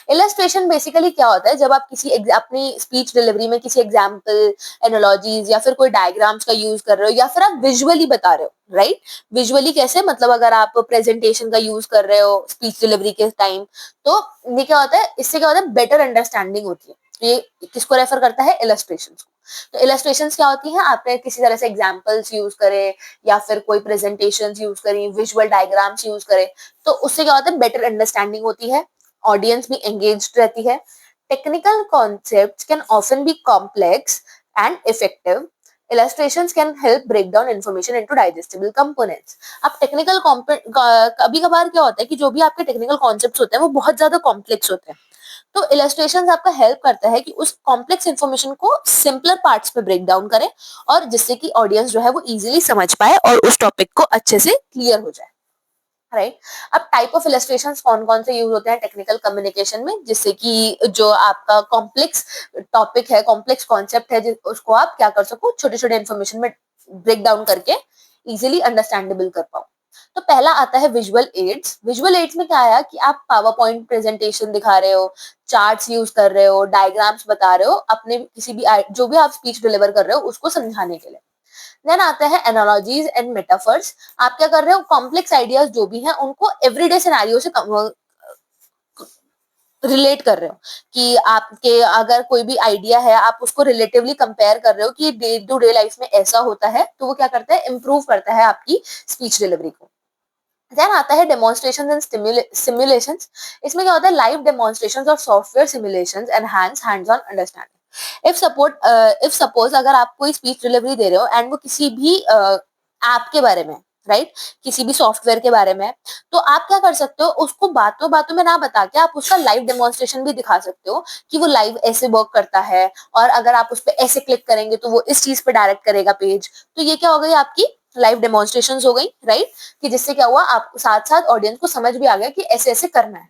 Illustration basically क्या होता है? जब आप अपनी स्पीच डिलीवरी में किसी एग्जाम्पल, एनालॉजीज या फिर कोई डायग्राम्स का यूज कर रहे हो, या फिर आप विजुअली बता रहे हो, राइट? विजुअली कैसे? मतलब अगर आप प्रेजेंटेशन का यूज कर रहे हो स्पीच डिलीवरी के टाइम, तो ये क्या होता है, इससे क्या होता है, बेटर अंडरस्टैंडिंग होती है। ये किसको रेफर करता है? इलस्ट्रेशन को। तो इलस्ट्रेशंस क्या होती हैं? आपने किसी तरह से एग्जाम्पल्स यूज करे या फिर कोई प्रेजेंटेशन यूज करी, विजुअल डायग्राम्स यूज करे, तो उससे क्या होता है, बेटर अंडरस्टैंडिंग होती है, ऑडियंस भी एंगेज्ड रहती है। Technical concepts can often be complex and effective. Illustrations can help break down information into digestible components. अब टेक्निकल कभी कभार क्या होता है कि जो भी आपके टेक्निकल कॉन्सेप्ट्स होते हैं वो बहुत ज्यादा कॉम्प्लेक्स होते हैं, तो इलस्ट्रेशंस आपका हेल्प करता है कि उस कॉम्प्लेक्स इन्फॉर्मेशन को सिंपलर पार्ट्स में ब्रेक डाउन करे, और जिससे कि ऑडियंस जो है वो इजीली समझ पाए और उस टॉपिक को अच्छे से क्लियर हो जाए, राइट? अब टाइप ऑफ इलस्ट्रेशंस कौन कौन से यूज होते हैं टेक्निकल कम्युनिकेशन में, जिससे कि जो आपका कॉम्प्लेक्स टॉपिक है, कॉम्प्लेक्स कॉन्सेप्ट है, उसको आप क्या कर सको, छोटे छोटे इन्फॉर्मेशन में ब्रेक डाउन करके इजीली अंडरस्टैंडेबल कर पाओ। तो पहला आता है विजुअल एड्स। विजुअल एड्स में क्या आया कि आप पावर पॉइंट प्रेजेंटेशन दिखा रहे हो, चार्ट्स यूज कर रहे हो, डायग्राम्स बता रहे हो, अपने किसी भी जो भी आप स्पीच डिलीवर कर रहे हो उसको समझाने के लिए। देन आता है एनालॉजीज एंड मेटाफर्स। आप क्या कर रहे हो, कॉम्प्लेक्स आइडियाज जो भी हैं उनको एवरीडे सिनेरियो से रिलेट कर रहे हो, कि आपके अगर कोई भी आइडिया है आप उसको रिलेटिवली कंपेयर कर रहे हो कि डे टू डे लाइफ में ऐसा होता है, तो वो क्या करता है, इंप्रूव करता है आपकी स्पीच डिलीवरी को। देन आता है डेमोन्स्ट्रेशन एंड सिमुलेशंस। इसमें क्या होता है, लाइव डेमोन्स्ट्रेशंस और software simulations enhance hands on understanding. If suppose अगर आप कोई स्पीच डिलीवरी दे रहे हो एंड वो किसी भी ऐप के बारे में, राइट, किसी भी सॉफ्टवेयर के बारे में, तो आप क्या कर सकते हो, उसको बातों बातों में ना बता के आप उसका लाइव डेमोन्स्ट्रेशन भी दिखा सकते हो कि वो लाइव ऐसे वर्क करता है, और अगर आप उस पर ऐसे क्लिक करेंगे तो वो इस चीज पे डायरेक्ट करेगा पेज। तो ये क्या हो गई, आपकी लाइव डेमोन्स्ट्रेशन हो गई, राइट? कि जिससे क्या हुआ, आप साथ साथ ऑडियंस को समझ भी आ गया कि ऐसे ऐसे करना है।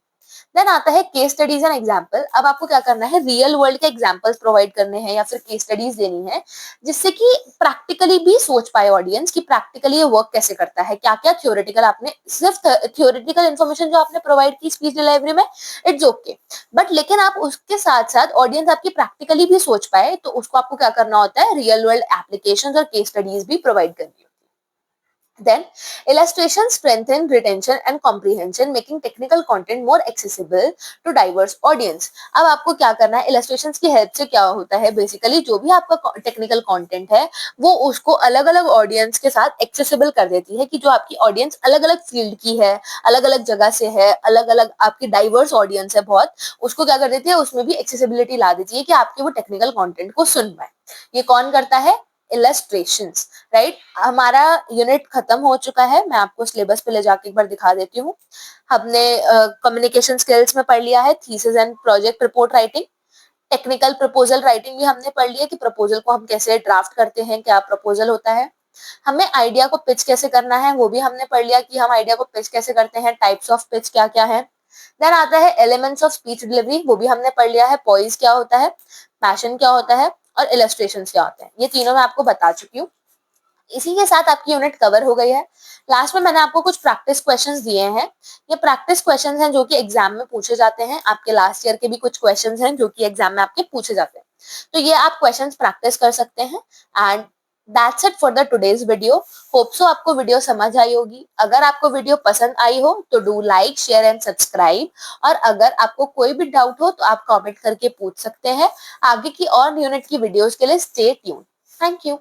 देन आता है केस स्टडीज एंड एग्जाम्पल। अब आपको क्या करना है, रियल वर्ल्ड के एग्जाम्पल्स प्रोवाइड करने हैं या फिर केस स्टडीज देनी है, जिससे कि प्रैक्टिकली भी सोच पाए ऑडियंस कि प्रैक्टिकली ये वर्क कैसे करता है। क्या क्या थ्योरेटिकल आपने, सिर्फ थ्योरेटिकल इन्फॉर्मेशन जो आपने प्रोवाइड की स्पीच डिलीवरी में, इट्स ओके, बट लेकिन आप उसके साथ साथ ऑडियंस आपकी प्रैक्टिकली भी सोच पाए, तो उसको आपको क्या करना होता है, रियल वर्ल्ड एप्लीकेशंस और केस स्टडीज भी प्रोवाइड करनी है। Then, illustration strengthen retention and comprehension, making technical content more accessible to diverse audience. अब आपको क्या करना है, illustrations की हेल्प से क्या होता है, बेसिकली जो भी आपका टेक्निकल कंटेंट है वो उसको अलग अलग ऑडियंस के साथ एक्सेसिबल कर देती है, कि जो आपकी ऑडियंस अलग अलग फील्ड की है, अलग अलग जगह से है, अलग अलग आपकी डाइवर्स ऑडियंस है बहुत, उसको क्या कर देती है, उसमें भी एक्सेसिबिलिटी ला देती है कि आपके वो टेक्निकल कंटेंट को सुन पाए। ये कौन करता है, इलस्ट्रेशंस, राइट? हमारा यूनिट खत्म हो चुका है, मैं आपको सिलेबस पे ले जाके एक बार दिखा देती हूँ। हमने कम्युनिकेशन स्किल्स में पढ़ लिया है thesis and project report writing. Technical proposal writing भी हमने पढ़ लिया कि प्रपोजल को हम कैसे ड्राफ्ट करते हैं, क्या प्रपोजल होता है। हमें आइडिया को पिच कैसे करना है वो भी हमने पढ़ लिया कि हम आइडिया को पिच कैसे करते हैं, टाइप्स ऑफ पिच क्या क्या है। देन आता है एलिमेंट्स ऑफ स्पीच डिलीवरी, वो भी हमने पढ़ लिया है, पॉइज क्या होता है, पैशन क्या होता है, और इलस्ट्रेशन क्या होते हैं। ये तीनों मैं आपको बता चुकी हूँ। इसी के साथ आपकी यूनिट कवर हो गई है। लास्ट में मैंने आपको कुछ प्रैक्टिस क्वेश्चंस दिए हैं। ये प्रैक्टिस क्वेश्चंस हैं जो कि एग्जाम में पूछे जाते हैं, आपके लास्ट ईयर के भी कुछ क्वेश्चंस हैं जो कि एग्जाम में आपके पूछे जाते हैं, तो ये आप क्वेश्चंस प्रैक्टिस कर सकते हैं। And that's it for the today's video. Hope so आपको वीडियो समझ आई होगी। अगर आपको वीडियो पसंद आई हो तो do like, share and subscribe, और अगर आपको कोई भी डाउट हो तो आप कमेंट करके पूछ सकते हैं। आगे की और यूनिट की वीडियोस के लिए स्टे ट्यून्ड। Thank you.